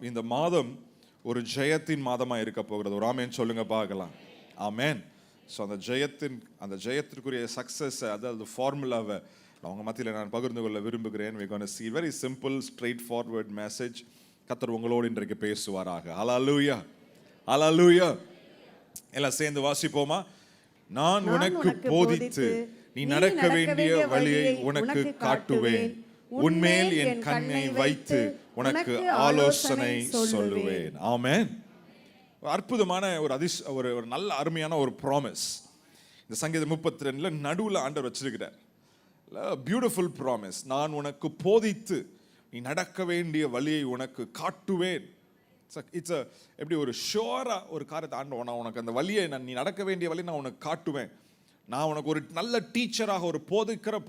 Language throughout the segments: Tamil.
இந்த மாதம் ஒரு ஜெயத்தின் மாதமாக இருக்க போகிறது. ஒரு ஆமேன் சொல்லுங்க பார்க்கலாம். ஆமேன். ஸோ அந்த ஜெயத்திற்குரிய சக்ஸஸ், அதாவது ஃபார்முலாவை அவங்க மத்தியில் நான் பகிர்ந்து கொள்ள விரும்புகிறேன். we going to see very simple straight forward message. கர்த்தர் உங்களோடு இன்றைக்கு பேசுவாராக. ஹல்லேலூயா, ஹல்லேலூயா. எல்லாம் சேர்ந்து வாசிப்போமா? நான் உனக்கு போதித்து நீ நடக்க வேண்டிய வழியை உனக்கு காட்டுவேன், உன்மேல் என் கண்ணை வைத்து உனக்கு ஆலோசனை சொல்லுவேன். ஆமென். அற்புதமான ஒரு நல்ல அருமையான ஒரு ப்ராமிஸ் இந்த சங்கீதம் 32 நடுவில் ஆண்டவர் வச்சிருக்கிறார். Beautiful promise. நான் உனக்கு போதித்து நீ நடக்க வேண்டிய வழியை உனக்கு காட்டுவேன். இட்ஸ் எப்படி ஒரு ஷோரா ஒரு காரியத்தை ஆண்டவர், நான் உனக்கு அந்த வழியை நீ நடக்க வேண்டிய வழியை நான் உனக்கு காட்டுவேன். நான் உனக்கு ஒரு நல்ல டீச்சராக, ஒரு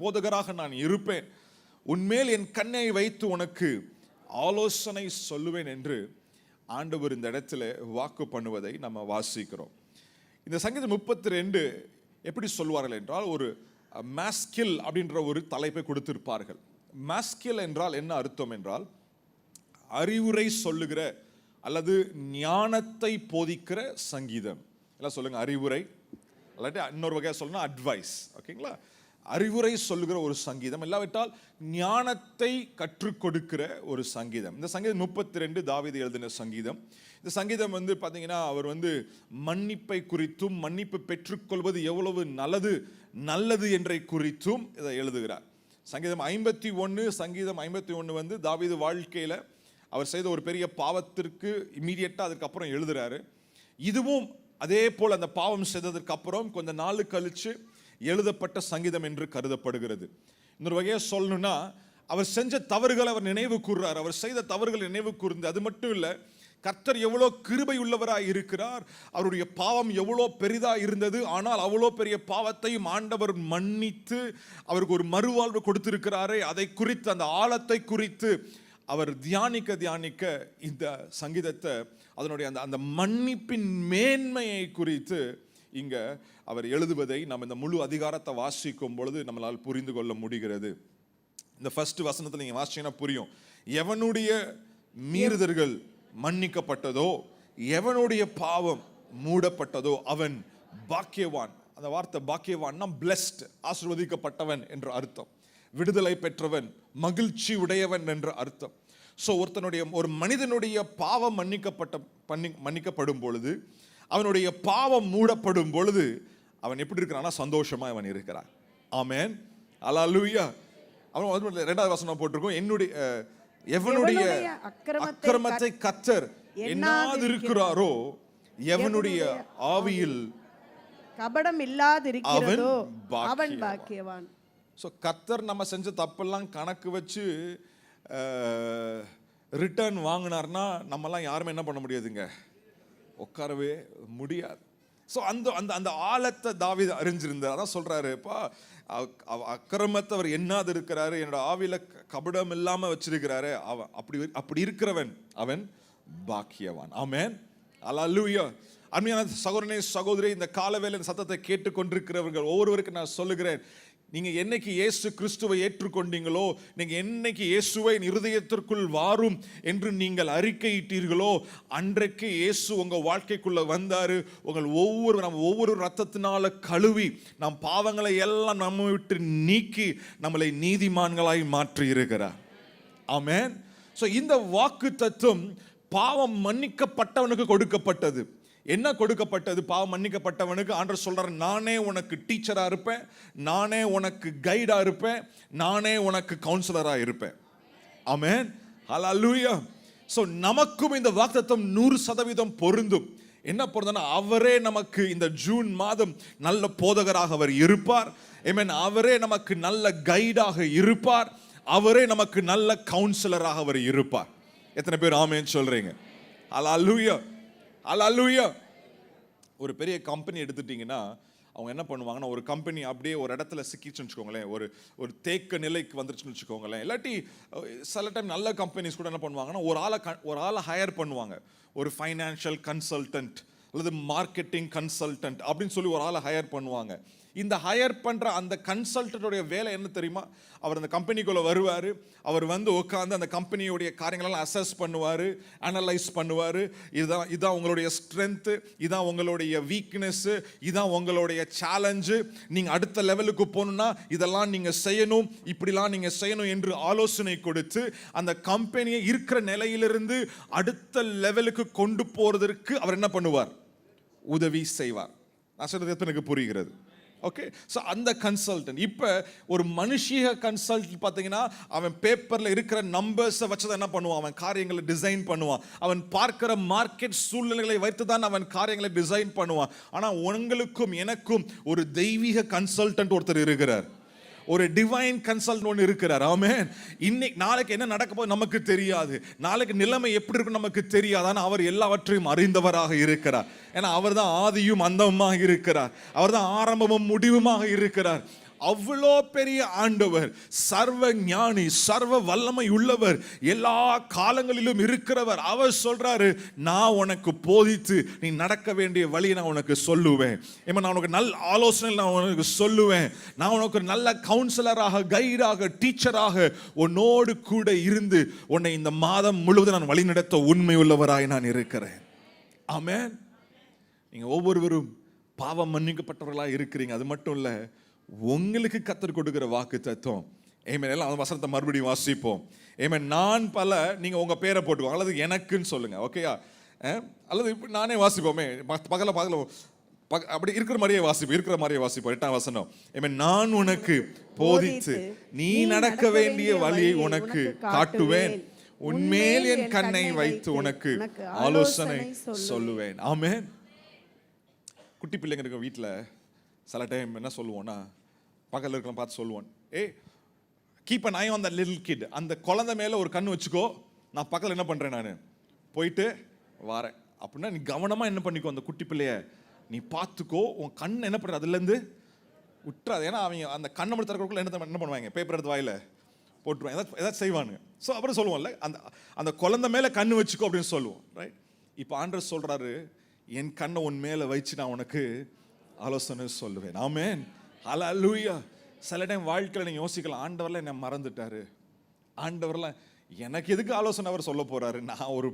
போதகராக நான் இருப்பேன். உன்மேல் என் கண்ணை வைத்து உனக்கு ஆலோசனை சொல்லுவேன் என்று ஆண்டவர் இந்த இடத்துல வாக்கு பண்ணுவதை நம்ம வாசிக்கிறோம். இந்த சங்கீதம் 32 எப்படி சொல்வார்கள் என்றால், ஒரு மாஸ்கில் அப்படின்ற ஒரு தலைப்பை கொடுத்திருப்பார்கள். மாஸ்கில் என்றால் என்ன அர்த்தம் என்றால், அறிவுரை சொல்லுகிற அல்லது ஞானத்தை போதிக்கிற சங்கீதம். எல்லாம் சொல்லுங்க, அறிவுரை, இல்லாட்டி இன்னொரு வகையாக சொல்லணும் அட்வைஸ். ஓகேங்களா? அறிவுரை சொல்லுகிற ஒரு சங்கீதம், இல்லாவிட்டால் ஞானத்தை கற்றுக் கொடுக்கிற ஒரு சங்கீதம். இந்த சங்கீதம் 32 தாவீது எழுதின சங்கீதம். இந்த சங்கீதம் பார்த்தீங்கன்னா, அவர் மன்னிப்பை குறித்தும் மன்னிப்பு பெற்றுக்கொள்வது எவ்வளவு நல்லது என்றை குறித்தும் இதை எழுதுகிறார். சங்கீதம் 51 தாவீது வாழ்க்கையில் அவர் செய்த ஒரு பெரிய பாவத்திற்கு இமீடியட்டாக அதுக்கப்புறம் எழுதுறாரு. இதுவும் அதே போல் அந்த பாவம் செய்ததற்கு அப்புறம் கொஞ்ச நாள் கழிச்சு எழுதப்பட்ட சங்கீதம் என்று கருதப்படுகிறது. இன்னொரு வகையை சொல்லணும்னா, அவர் செஞ்ச தவறுகளை அவர் நினைவு கூர்றார். அவர் செய்த தவறுகளை நினைவு கூர்ந்து, அது மட்டும் இல்லை, கர்த்தர் எவ்வளோ கிருபை உள்ளவராய் இருக்கிறார், அவருடைய பாவம் எவ்வளோ பெரிதாக இருந்தது, ஆனால் அவ்வளோ பெரிய பாவத்தையும் ஆண்டவர் மன்னித்து அவருக்கு ஒரு மறுவாழ்வு கொடுத்திருக்கிறாரே, அதை குறித்து, அந்த ஆழத்தை குறித்து அவர் தியானிக்க இந்த சங்கீதத்தை, அதனுடைய அந்த மன்னிப்பின் மேன்மையை குறித்து இங்க அவர் எழுதுவதை நம்ம இந்த முழு அதிகாரத்தை வாசிக்கும் பொழுது நம்மளால் புரிந்து கொள்ள முடிகிறது. இந்த ஃபர்ஸ்ட் வசனத்தில் நீங்க வாசிச்சீங்கன்னா புரியும். எவனுடைய மீறுதல்கள் மன்னிக்கப்பட்டதோ, எவனுடைய பாவம் மூடப்பட்டதோ அவன் பாக்கியவான். அந்த வார்த்தை பாக்கியவான்னா பிளெஸ்ட், ஆசீர்வதிக்கப்பட்டவன் என்ற அர்த்தம். விடுதலை பெற்றவன், மகிழ்ச்சி உடையவன் என்ற அர்த்தம். ஸோ ஒரு மனிதனுடைய பாவம் மன்னிக்கப்படும் பொழுது, அவனுடைய பாவம் மூடப்படும் பொழுது அவன் எப்படி இருக்கிறான்னா சந்தோஷமா அவன் இருக்கிறான். ஆமென், அல்லேலூயா. அவன் 2வது வசனம் போட்டிருக்கோம், எவனுடைய அக்கிரமத்தை கர்த்தர் எண்ணாது இருக்கிறாரோ, எவனுடைய ஆவியில் கபடம் இல்லாதிருக்கிறதோ அவன் பாக்கியவான். ஸோ கர்த்தர் நம்ம செஞ்ச தப்பெல்லாம் கணக்கு வச்சு ரிட்டர்ன் வாங்கினார்னா நம்மலாம் யாருமே என்ன பண்ண முடியாதுங்க, உட்காரவே முடியாது. ஸோ அந்த ஆழத்தை தாவீது அறிஞ்சிருந்தார். அதான் சொல்றாருப்பா, அக்கிரமத்தை அவர் எண்ணாது இருக்கிறாரு, என்னோட ஆவியில கபடம் இல்லாம வச்சிருக்கிறாரு, அவன் அப்படி இருக்கிறவன் அவன் பாக்கியவான். ஆமென், அல்லேலூயா. அருமையான சகோதரனே சகோதரி, இந்த காலவேளை சத்தத்தை கேட்டுக்கொண்டிருக்கிறவர்கள் ஒவ்வொருவருக்கு நான் சொல்லுகிறேன், நீங்க என்னைக்கு இயேசு கிறிஸ்துவை ஏற்றுக்கொண்டீங்களோ, நீங்க என்னைக்கு இயேசுவை இருதயத்திற்குள் வாரும் என்று நீங்கள் அறிக்கையிட்டீர்களோ, அன்றைக்கு இயேசு உங்க வாழ்க்கைக்குள்ள வந்தாரு. ஒவ்வொரு ரத்தத்தினால கழுவி நம் பாவங்களை எல்லாம் நம்ம விட்டு நீக்கி நம்மளை நீதிமான்களாய் மாற்றி இருக்கிறார். ஆமென். ஸோ இந்த வாக்கு தத்துவம் பாவம் மன்னிக்கப்பட்டவனுக்கு கொடுக்கப்பட்டது. என்ன கொடுக்கப்பட்டது? பாவம் மன்னிக்கப்பட்டவனுக்கு ஆண்டவர் சொல்றார், நானே உனக்கு டீச்சரா இருப்பேன், நானே உனக்கு கைடா இருப்பேன், நானே உனக்கு கவுன்சிலரா இருப்பேன். ஆமென், ஹல்லேலூயா. ஸோ நமக்கும் இந்த வாக்குத்தத்தம் 100% பொருந்தும். என்ன பொருந்தனா, அவரே நமக்கு இந்த ஜூன் மாதம் நல்ல போதகராக அவர் இருப்பார். ஆமென். அவரே நமக்கு நல்ல கைடாக இருப்பார். அவரே நமக்கு நல்ல கவுன்சிலராக அவர் இருப்பார். எத்தனை பேர் ஆமென் சொல்றீங்க? ஹல்லேலூயா, அல்லேலூயா. ஒரு பெரிய கம்பெனி எடுத்துட்டீங்கன்னா அவங்க என்ன பண்ணுவாங்கன்னா, ஒரு கம்பெனி அப்படியே ஒரு இடத்துல சிக்கிச்சுன்னு வச்சுக்கோங்களேன், ஒரு தேக்க நிலைக்கு வந்துருச்சுன்னு வச்சுக்கோங்களேன், இல்லாட்டி சில டைம் நல்ல கம்பெனிஸ் கூட என்ன பண்ணுவாங்கன்னா, ஒரு ஆளை ஹையர் பண்ணுவாங்க. ஒரு ஃபைனான்ஷியல் கன்சல்டன்ட் அல்லது மார்க்கெட்டிங் கன்சல்டன்ட் அப்படின்னு சொல்லி ஒரு ஆளை ஹையர் பண்ணுவாங்க. இந்த ஹையர் பண்ற அந்த கன்சல்டன்டோடைய வேலை என்ன தெரியுமா? அவர் அந்த கம்பெனிக்குள்ள வருவார், அவர் வந்து உட்காந்து அந்த கம்பெனியோடைய காரியங்களெல்லாம் அசஸ் பண்ணுவார், அனலைஸ் பண்ணுவார். இதான் உங்களுடைய ஸ்ட்ரென்த்து, இதான் உங்களுடைய வீக்னஸ்ஸு, இதான் உங்களுடைய சேலஞ்சு, நீங்கள் அடுத்த லெவலுக்கு போகணுன்னா இதெல்லாம் நீங்கள் செய்யணும், இப்படிலாம் நீங்கள் செய்யணும் என்று ஆலோசனை கொடுத்து அந்த கம்பெனியை இருக்கிற நிலையிலிருந்து அடுத்த லெவலுக்கு கொண்டு போறதற்கு அவர் என்ன பண்ணுவார்? உதவி செய்வார். நான் சொல்றது எனக்கு புரிகிறது. ஓகே, ஸோ அந்த கன்சல்டன்ட். இப்போ ஒரு மனுஷிய கன்சல்டன்ட் பார்த்தீங்கன்னா அவன் பேப்பரில் இருக்கிற நம்பர்ஸை வச்சு தான் என்ன பண்ணுவான்? அவன் காரியங்களை டிசைன் பண்ணுவான். அவன் பார்க்கிற மார்க்கெட் சூழ்நிலைகளை வைத்து தான் அவன் காரியங்களை டிசைன் பண்ணுவான். ஆனால் உங்களுக்கும் எனக்கும் ஒரு தெய்வீக கன்சல்டன்ட் ஒருத்தர் இருக்கிறார், ஒரு டிவைன் கன்சல்டன்ட் ஒன்று இருக்கிறார். ஆமென். இன்னைக்கு நாளைக்கு என்ன நடக்க போகுது நமக்கு தெரியாது, நாளைக்கு நிலைமை எப்படி இருக்கும் நமக்கு தெரியாது. ஆனால் அவர் எல்லாவற்றையும் அறிந்தவராக இருக்கிறார். ஏன்னா அவர் தான் ஆதியும் அந்தமுமாக இருக்கிறார், அவர் தான் ஆரம்பமும் முடிவுமாக இருக்கிறார். அவ்வளோ பெரிய ஆண்டவர், சர்வ ஞானி, சர்வ வல்லமை உள்ளவர், எல்லா காலங்களிலும் இருக்கிறவர். அவர் சொல்றாரு, நான் உனக்கு போதித்து நீ நடக்க வேண்டிய வழியை நான் உனக்கு சொல்லுவேன். நான் உனக்கு நல்ல ஆலோசனை நான் உனக்கு சொல்லுவேன். நான் உனக்கு ஒரு நல்ல கவுன்சிலராக, கைடாக, டீச்சராக உன்னோடு கூட இருந்து உன்னை இந்த மாதம் முழுவதும் நான் வழிநடத்த உண்மை உள்ளவராய் நான் இருக்கிறேன். ஆமென். நீங்க ஒவ்வொருவரும் பாவம் மன்னிக்கப்பட்டவர்களாக இருக்கிறீங்க. அது மட்டும் இல்லை, உங்களுக்கு கர்த்தர் கொடுக்கிற வாக்கு தத்துவம். ஏமேன். எல்லாம் அந்த வசனத்தை மறுபடியும் வாசிப்போம். ஏமேன். நான் பல, நீங்க உங்க பேரை போட்டுவோம், அல்லது எனக்குன்னு சொல்லுங்க. ஓகேயா? அல்லது இப்படி நானே வாசிப்போமே, பகல அப்படி இருக்கிற மாதிரியே வாசிப்போம். 8ஆம் வசனம். ஏமேன். நான் உனக்கு போதித்து நீ நடக்க வேண்டிய வழியை உனக்கு காட்டுவேன், உன்மேல் என் கண்ணை வைத்து உனக்கு ஆலோசனை சொல்லுவேன். ஆமென். குட்டி பிள்ளைங்க இருக்க வீட்டில் சில டைம் என்ன சொல்லுவோன்னா, பக்கத்தில் இருக்கலாம் பார்த்து சொல்லுவோம், keep an eye on the little kid. அந்த குழந்தை மேலே ஒரு கண்ணு வச்சுக்கோ, நான் பக்கத்தில் என்ன பண்ணுறேன், நான் போயிட்டு வரேன் அப்படின்னா நீ கவனமாக என்ன பண்ணிக்கோ, அந்த குட்டி பிள்ளைய நீ பார்த்துக்கோ, உன் கண் என்ன பண்ணுற அதுலேருந்து விட்டுறாது. ஏன்னா அவங்க அந்த கண்ணை மட்டும் திறக்கிறதுக்குள்ள என்ன பண்ணுவாங்க, பேப்பர் எடுத்து வாயில் போட்டுருவாங்க, ஏதாச்சும் செய்வானுங்க. ஸோ அப்புறம் சொல்லுவோம்ல, அந்த குழந்தை மேலே கண்ணு வச்சுக்கோ அப்படின்னு சொல்லுவோம். ரைட்? இப்போ ஆண்டவர் சொல்கிறாரு, என் கண்ணை உன் மேலே வச்சு நான் உனக்கு ஆலோசனை சொல்லுவேன். ஆமென். ஹல்லேலூயா. சில டைம் வாழ்க்கையில் நீங்கள் யோசிக்கலாம், ஆண்டவர்லாம் என்ன மறந்துட்டாரு, ஆண்டவர்லாம் எனக்கு எதுக்கு ஆலோசனை அவர் சொல்ல போறாரு, நான் ஒரு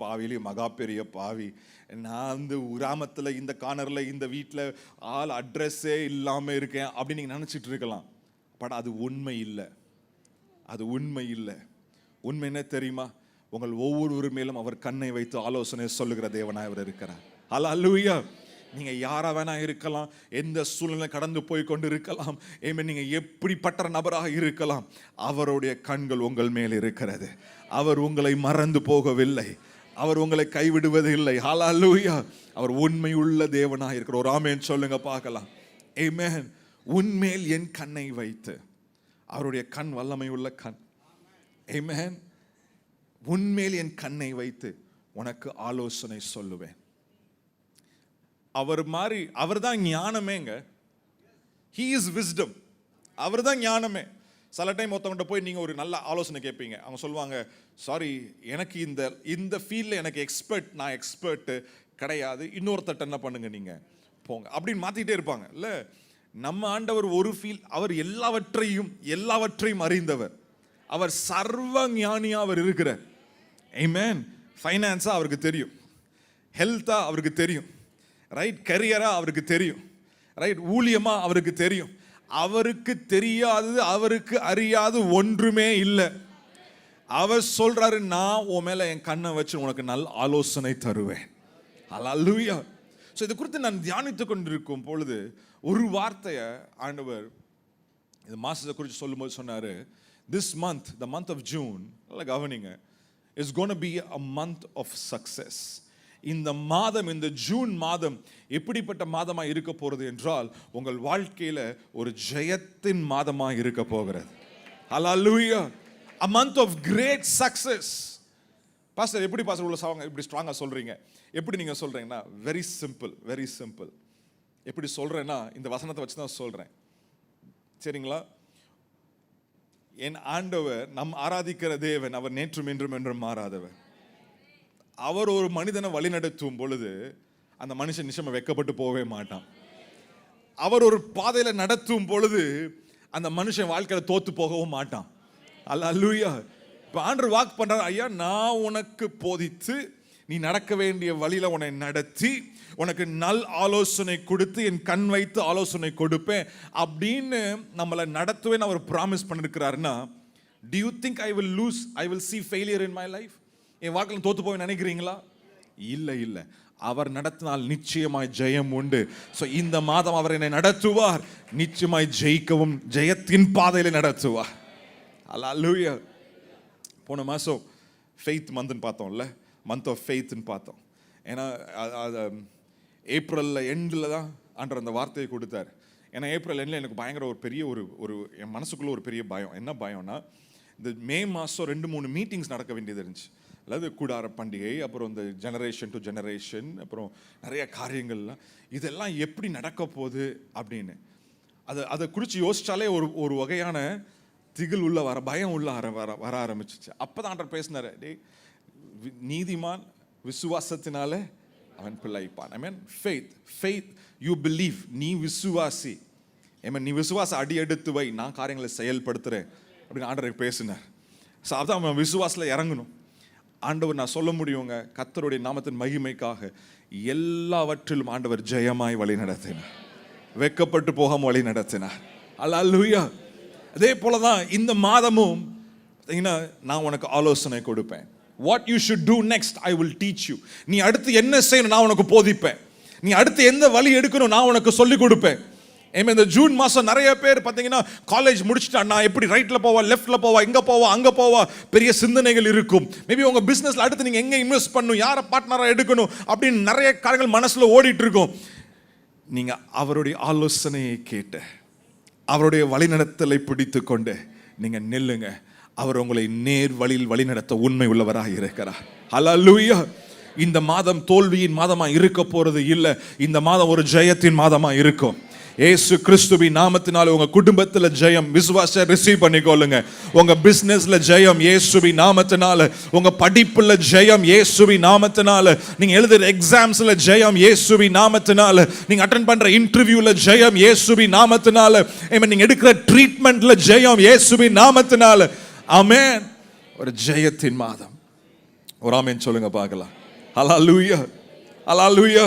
பாவிலே மகா பெரிய பாவி, நான் வந்து கிராமத்தில் இந்த கார்னரில் இந்த வீட்டில் ஆள் அட்ரஸே இல்லாமல் இருக்கேன் அப்படின்னு நீங்கள் நினச்சிட்டு இருக்கலாம். பட் அது உண்மை இல்லை, அது உண்மை இல்லை. உண்மை என்ன தெரியுமா? உங்கள் ஒவ்வொருவர் மேலும் அவர் கண்ணை வைத்து ஆலோசனை சொல்லுகிற தேவனாய் அவர் இருக்கிறார். ஹல்லேலூயா. நீங்க யாரா வேணா இருக்கலாம், எந்த சூழ்நிலை கடந்து போய் கொண்டு இருக்கலாம், நீங்க எப்படிப்பட்ட நபராக இருக்கலாம், அவருடைய கண்கள் உங்கள் மேல் இருக்கிறது. அவர் உங்களை மறந்து போகவில்லை, அவர் உங்களை கைவிடுவது இல்லை. ஹல்லேலூயா. அவர் உண்மை உள்ள தேவனாக இருக்கிற ஒரு ஆமென் சொல்லுங்க பார்க்கலாம். ஆமென். உன்மேல் என் கண்ணை வைத்து, அவருடைய கண் வல்லமை உள்ள கண். ஆமென். உன்மேல் என் கண்ணை வைத்து உனக்கு ஆலோசனை சொல்லுவேன். அவர் மாதிரி, அவர் தான் ஞானமேங்க. He is wisdom. அவர் தான் ஞானமே. சில டைம் ஒருத்தவங்கிட்ட போய் நீங்கள் ஒரு நல்ல ஆலோசனை கேட்பீங்க, அவங்க சொல்லுவாங்க, சாரி எனக்கு இந்த ஃபீல்டில் எனக்கு நான் எக்ஸ்பர்ட்டு கிடையாது, இன்னொருத்தட்ட என்ன பண்ணுங்க நீங்கள் போங்க அப்படின்னு மாற்றிக்கிட்டே இருப்பாங்க. இல்லை, நம்ம ஆண்டவர் ஒரு அவர் எல்லாவற்றையும் அறிந்தவர். அவர் சர்வ ஞானியாக அவர் இருக்கிறார். ஆமென். ஃபைனான்ஸாக அவருக்கு தெரியும், ஹெல்த்தாக அவருக்கு தெரியும், ரைட், கரியரா அவருக்கு தெரியும், ரைட், ஊழியமா அவருக்கு தெரியும். அவருக்கு தெரியாதது, அவருக்கு அறியாது ஒன்றுமே இல்லை. அவர் சொல்றாரு, நான் உன் மேல என் கண்ணை வச்சு உனக்கு நல்ல ஆலோசனை தருவேன். ஹல்லேலூயா. ஸோ இது குறித்து நான் தியானித்து கொண்டிருக்கும் பொழுது ஒரு வார்த்தையை ஆண்டவர் இந்த மாசத்தை குறித்து சொல்லும்போது சொன்னாரு, this month, the month of June, நல்லா கவனிங்க, is gonna be a month of success. இந்த மாதம், இந்த ஜூன் மாதம் எப்படிப்பட்ட மாதமாக இருக்க போகிறது என்றால், உங்கள் வாழ்க்கையில் ஒரு ஜெயத்தின் மாதமாக இருக்க போகிறது. ஹல்லேலூயா. a month of great success. Pastor எப்படி பாஸ்டர் உள்ள சாங்க இப்படி ஸ்ட்ராங்காக சொல்கிறீங்க, எப்படி நீங்கள் சொல்கிறீங்கன்னா, வெரி சிம்பிள். எப்படி சொல்கிறேன்னா, இந்த வசனத்தை வச்சு தான் சொல்கிறேன், சரிங்களா? என் ஆண்டவர், நம் ஆராதிக்கிற தேவன், அவர் நேற்றும் இன்றும் என்றும் மாறாதவர். அவர் ஒரு மனிதனை வழிநடத்தும் பொழுது அந்த மனுஷன் நிச்சயமா வெட்கப்பட்டு போகவே மாட்டான். அவர் ஒரு பாதையில நடத்தும் பொழுது அந்த மனுஷன் வாழ்க்கையில தோத்து போகவும் மாட்டான். அல்லேலூயா. இப்போ ஆண்டவர் வாக்கு பண்றாரு, ஐயா நான் உனக்கு போதித்து நீ நடக்க வேண்டிய வழியில உன்னை நடத்தி உனக்கு நல் ஆலோசனை கொடுத்து என் கண் வைத்து ஆலோசனை கொடுப்பேன் அப்படின்னு நம்மளை நடத்துவேன்னு அவர் promise பண்ணிருக்கிறாருன்னா, do you think I will see failure in my life? என் வாழ்க்கையில் தோத்து போய் நினைக்கிறீங்களா? இல்லை இல்லை, அவர் நடத்தினால் நிச்சயமாய் ஜெயம் உண்டு. ஸோ இந்த மாதம் அவர் என்னை நடத்துவார், நிச்சயமாய் ஜெயிக்கவும் ஜெயத்தின் பாதையில் நடத்துவார். அல்லேலூயா. போன மாதம் ஃபெய்த் மந்த்னு பார்த்தோம்ல, மந்த் ஆஃப் ஃபெய்த்னு பார்த்தோம். ஏன்னா ஏப்ரலில் எண்டில் தான் ஆண்டவர் அந்த வார்த்தையை கொடுத்தார். ஏன்னா ஏப்ரல் எண்டில் எனக்கு பயங்கர ஒரு பெரிய ஒரு என் மனசுக்குள்ளே ஒரு பெரிய பயம். என்ன பயம்னா, இந்த மே மாதம் 2-3 மீட்டிங்ஸ் நடக்க வேண்டியது இருந்துச்சு. அதாவது கூடார பண்டிகை, அப்புறம் இந்த ஜெனரேஷன் டு ஜெனரேஷன், அப்புறம் நிறைய காரியங்கள்லாம், இதெல்லாம் எப்படி நடக்க போகுது அப்படின்னு அதை குறித்து யோசிச்சாலே ஒரு வகையான திகில் உள்ள பயம் உள்ள வர ஆரம்பிச்சிச்சு. அப்போ தான் ஆண்டவர் பேசினார், டே நீதிமான் விசுவாசத்தினால அவன் பிள்ளைப்பான். ஐ மீன் ஃபெய்த் யூ பிலீவ், நீ விசுவாசி, நீ விசுவாச அடி எடுத்து வை, நான் காரியங்களை செயல்படுத்துகிறேன் அப்படின்னு ஆண்டவர் பேசினார். ஸோ அதான் அவன் விசுவாசத்தில் இறங்கணும். ஆண்டவர் நான் சொல்ல முடியுங்க, கர்த்தருடைய நாமத்தின் மகிமைக்காக எல்லாவற்றிலும் ஆண்டவர் ஜெயமாய் வழி நடத்தினார், வெட்கப்பட்டு போகாம வழி நடத்தினார். அல்லேலூயா. அதே போல தான் இந்த மாதமும் பார்த்தீங்கன்னா, நான் உனக்கு ஆலோசனை கொடுப்பேன். What you should do next I will teach you. நீ அடுத்து என்ன செய்யணும் நான் உனக்கு போதிப்பேன். நீ அடுத்து எந்த வழி எடுக்கணும் நான் உனக்கு சொல்லிக் கொடுப்பேன். இந்த ஜூன் மாதம் நிறைய பேர் பார்த்தீங்கன்னா காலேஜ் முடிச்சுட்டா நான் எப்படி ரைட்டில் போவா, லெஃப்டில் போவா, எங்கே போவா, அங்கே போவா, பெரிய சிந்தனைகள் இருக்கும். மேபி உங்கள் பிஸ்னஸில் அடுத்து நீங்கள் எங்கே இன்வெஸ்ட் பண்ணணும், யாரை பார்ட்னராக எடுக்கணும் அப்படின்னு நிறைய காரியங்கள் மனசில் ஓடிட்டு இருக்கும். நீங்கள் அவருடைய ஆலோசனையை கேட்டு அவருடைய வழிநடத்தலை பிடித்து கொண்டு நீங்கள் நில்லுங்க. அவர் உங்களை நேர் வழியில் வழிநடத்த உண்மை உள்ளவராக இருக்கிறார். அல்லேலூயா. இந்த மாதம் தோல்வியின் மாதமா இருக்க போறது இல்லை, இந்த மாதம் ஒரு ஜெயத்தின் மாதமா இருக்கும். இயேசு கிறிஸ்துவின் நாமத்தினால உங்க குடும்பத்துல ஜெயம், விசுவாச ரிசீவ் பண்ணிக்கொள்ளுங்க. உங்க பிசினஸ்ல ஜெயம் இயேசுவின் நாமத்தினால, உங்க படிப்புல ஜெயம் இயேசுவின் நாமத்தினால, நீங்க எழுதுற எக்ஸாம்ஸ்ல ஜெயம் இயேசுவின் நாமத்தினால, நீங்க அட்டெண்ட் பண்ற இன்டர்வியூல ஜெயம் இயேசுவின் நாமத்தினால, நீங்க எடுக்கிற ட்ரீட்மெண்ட்ல ஜெயம் இயேசுவின் நாமத்தினால. ஆமென். ஒரு ஜெயத்தின் மாதம். ஒரு ஆமென் சொல்லுங்க பார்க்கலாம். அல்லேலூயா. அல்லேலூயா.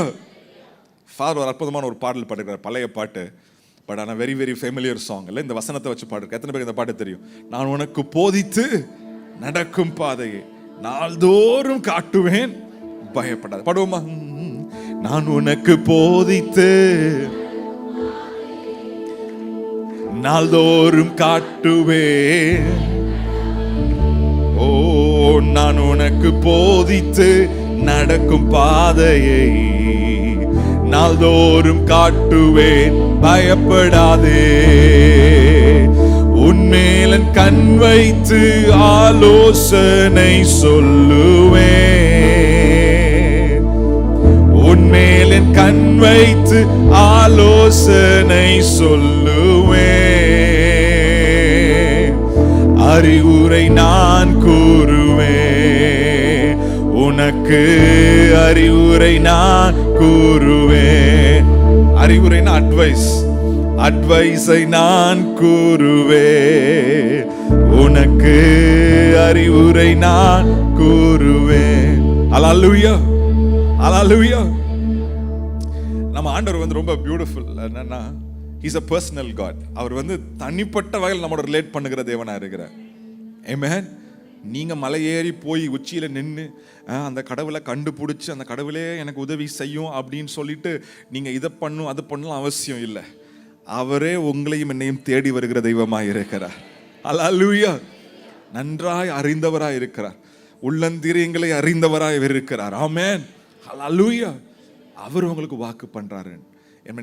ஃபாதர் ஒரு அற்புதமான ஒரு பாடல் பாடுகிறார், பழைய பாட்டு, பட் ஆனால் வெரி வெரி ஃபெமிலியர் சாங் இல்லை. இந்த வசனத்தை வச்சு பாடுறேன். எத்தனை பேருக்கு இந்த பாட்டு தெரியும்? நான் உனக்கு போதித்து நடக்கும் பாதையை நாள்தோறும் காட்டுவேன், பயப்படாது. பாடுவோமா? நான் உனக்கு போதித்து நாள்தோறும் காட்டுவேன், ஓ நான் உனக்கு போதித்து நடக்கும் பாதையை நாள்தோறும் காட்டுவேன், பயப்படாதே. உன்மேலன் கண் வைத்து ஆலோசனை சொல்லுவேன், உன்மேலன் கண் வைத்து ஆலோசனை சொல்லுவேன், அறிவுரை நான் கூறுவேன், உனக்கு அறிவுரை நான் கூறுவேன். அறிவுரைனா அட்வைஸை நான் கூறுவேன், உனக்கு அறிவுரை நான் கூறுவேன். அல்லேலூயா. அல்லேலூயா. நம்ம ஆண்டவர் ரொம்ப பியூட்டிஃபுல். என்னன்னா, ஹீஸ் a personal God. அவர் தனிப்பட்ட வகையில் நம்மளோட ரிலேட் பண்ணுகிற தேவனா இருக்கிறார். ஆமென். நீங்கள் மலை ஏறி போய் உச்சியில் நின்று அந்த கடவுளை கண்டுபிடிச்சி அந்த கடவுளே எனக்கு உதவி செய்யும் அப்படின்னு சொல்லிட்டு நீங்கள் இதை பண்ணும் அது பண்ணலாம் அவசியம் இல்லை. அவரே உங்களையும் என்னையும் தேடி வருகிற தெய்வமாக இருக்கிறார். அல்லேலூயா. நன்றாய் அறிந்தவராய் இருக்கிறார், உள்ளந்தீரியங்களை அறிந்தவராய் இருக்கிறார். ஆமென். அல்லேலூயா. அவர் உங்களுக்கு வாக்கு பண்ணுறாரு.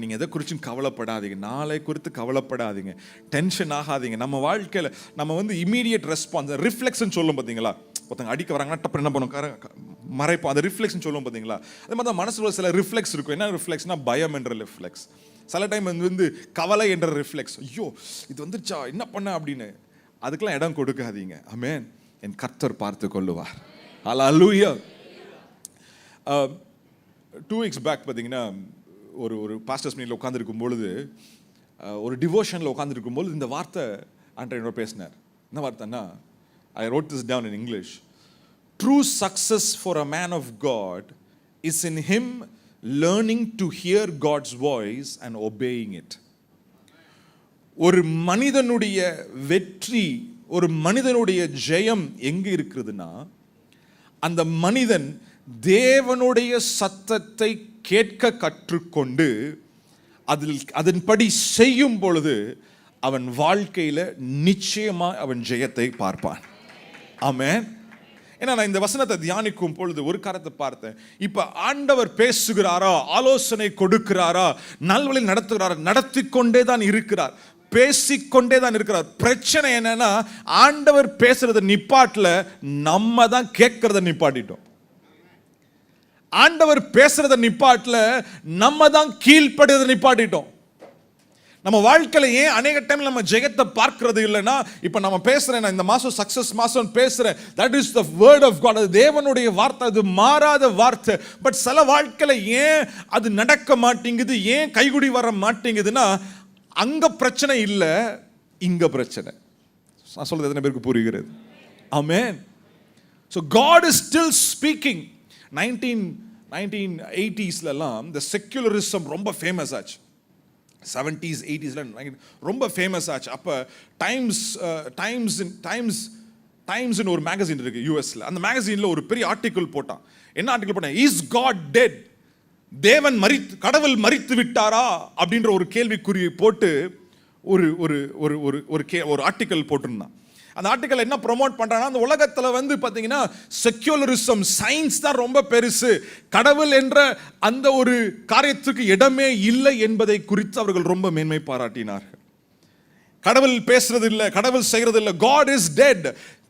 நீங்கள் எதை குறிச்சும் கவலைப்படாதீங்க, நாளை குறித்து கவலைப்படாதீங்க, டென்ஷன் ஆகாதீங்க. நம்ம வாழ்க்கையில் நம்ம இமீடியட் ரெஸ்பான்ஸ், ரிஃப்ளெக்ஷன் சொல்லும் பார்த்தீங்களா? ஒருத்தங்க அடிக்க வராங்கன்னா டப்பு என்ன பண்ணும், மறைப்போம். அந்த ரிஃப்ளெக்ஷன் சொல்லும் பார்த்தீங்களா? அதே மாதிரி தான் மனசுல சில ரிஃப்ளெக்ஸ் இருக்கும். என்ன ரிஃப்ளெக்ஸ்னா, பயம் என்ற ரிஃப்ளெக்ஸ். சில டைம் கவலை என்ற ரிஃப்ளெக்ஸ். ஐயோ இது வந்துருச்சா என்ன பண்ண அப்படின்னு. அதுக்கெல்லாம் இடம் கொடுக்காதீங்க. ஆமென். என் கர்த்தர் பார்த்து கொள்ளுவார். அல்லேலூயா. 2 weeks பேக் பார்த்தீங்கன்னா ஒரு ஒரு பாஸ்டர்ஸ் மீட்டில் உட்காந்துருக்கும் பொழுது ஒரு டிவோஷனில் உட்காந்துருக்கும் பொழுது இந்த வார்த்தை ஆண்டவர் பேசினார். என்ன வார்த்தைன்னா, I wrote this down in English. True success for a man of God is in him learning to hear God's voice and obeying it. ஒரு மனிதனுடைய வெற்றி, ஒரு மனிதனுடைய ஜெயம் எங்க இருக்கிறதுனா, அந்த மனிதன் தேவனுடைய சத்தத்தை கேட்க கற்றுக்கொண்டு அதன்படி செய்யும் பொழுது அவன் வாழ்க்கையில நிச்சயமா அவன் ஜெயத்தை பார்ப்பான். ஆமென். ஏன்னா நான் இந்த வசனத்தை தியானிக்கும் பொழுது ஒரு காரியத்தை பார்த்தேன். இப்ப ஆண்டவர் பேசுகிறாரா, ஆலோசனை கொடுக்கிறாரா, நல்வழி நடத்துகிறாரா, நடத்தி கொண்டே தான் இருக்கிறார், பேசிக்கொண்டே தான் இருக்கிறார். பிரச்சனை என்னன்னா, ஆண்டவர் பேசுறத நிப்பாட்டல, நம்ம தான் கேட்கறத நிப்பாட்டிட்டோம். ஆண்டவர் பேசுறத நிப்பாட்டல, நம்ம தான் கீழ்ப்படுறத நிப்பாட்டிட்டோம். நம்ம வாழ்க்கையில ஏன் அநேக டைம்ல நம்ம ஜெயத்தை பார்க்கிறது இல்லைன்னா, இப்ப நம்ம பேசுறேன், இந்த மாசம் சக்சஸ் மாசம் பேசுறேன், that is the word of God, அது தேவனுடைய வார்த்தை, அது மாறாத வார்த்தை. பட் சில வாழ்க்கையில ஏன் அது நடக்க மாட்டேங்குது, ஏன் கைகுடி வர மாட்டேங்குதுன்னா, அங்க பிரச்சனை இல்ல, இங்க பிரச்சனை. நான் சொல்றது எத்தனை பேருக்கு புரிகிறது? ஆமென். So God is still speaking. 1980sலாம் the secularism ரொம்ப ஃபேமஸ் ஆச்சு. 70s 80sல ரொம்ப ஃபேமஸ் ஆச்சு. அப்ப டைம்ஸ் ஒரு மேகசின் இருக்கு யூஎஸ்ல. அந்த மேகசின்ல ஒரு பெரிய ஆர்டிகிள் போட்டான். என்ன ஆர்டிகிள் போட்டான்? Is God dead? தேவன் கடவுள் மரித்து விட்டாரா அப்படின்ற ஒரு கேள்விக்குறியை போட்டு ஒரு ஒரு ஒரு ஒரு ஆர்டிகல் போட்டிருந்தான். அந்த ஆர்டிகல் என்ன ப்ரொமோட் பண்றாங்கன்னா, அந்த உலகத்துல பாத்தீங்கன்னா செக்யூலரிசம், சயின்ஸ் தான் ரொம்ப பெருசு, கடவுள் என்ற அந்த ஒரு காரியத்துக்கு இடமே இல்லை என்பதை குறித்து அவர்கள் ரொம்ப மேன்மை பாராட்டினார்கள். கடவுள் பேசுறது இல்ல, கடவுள் செய்யறது இல்ல, காட் இஸ் டெட்,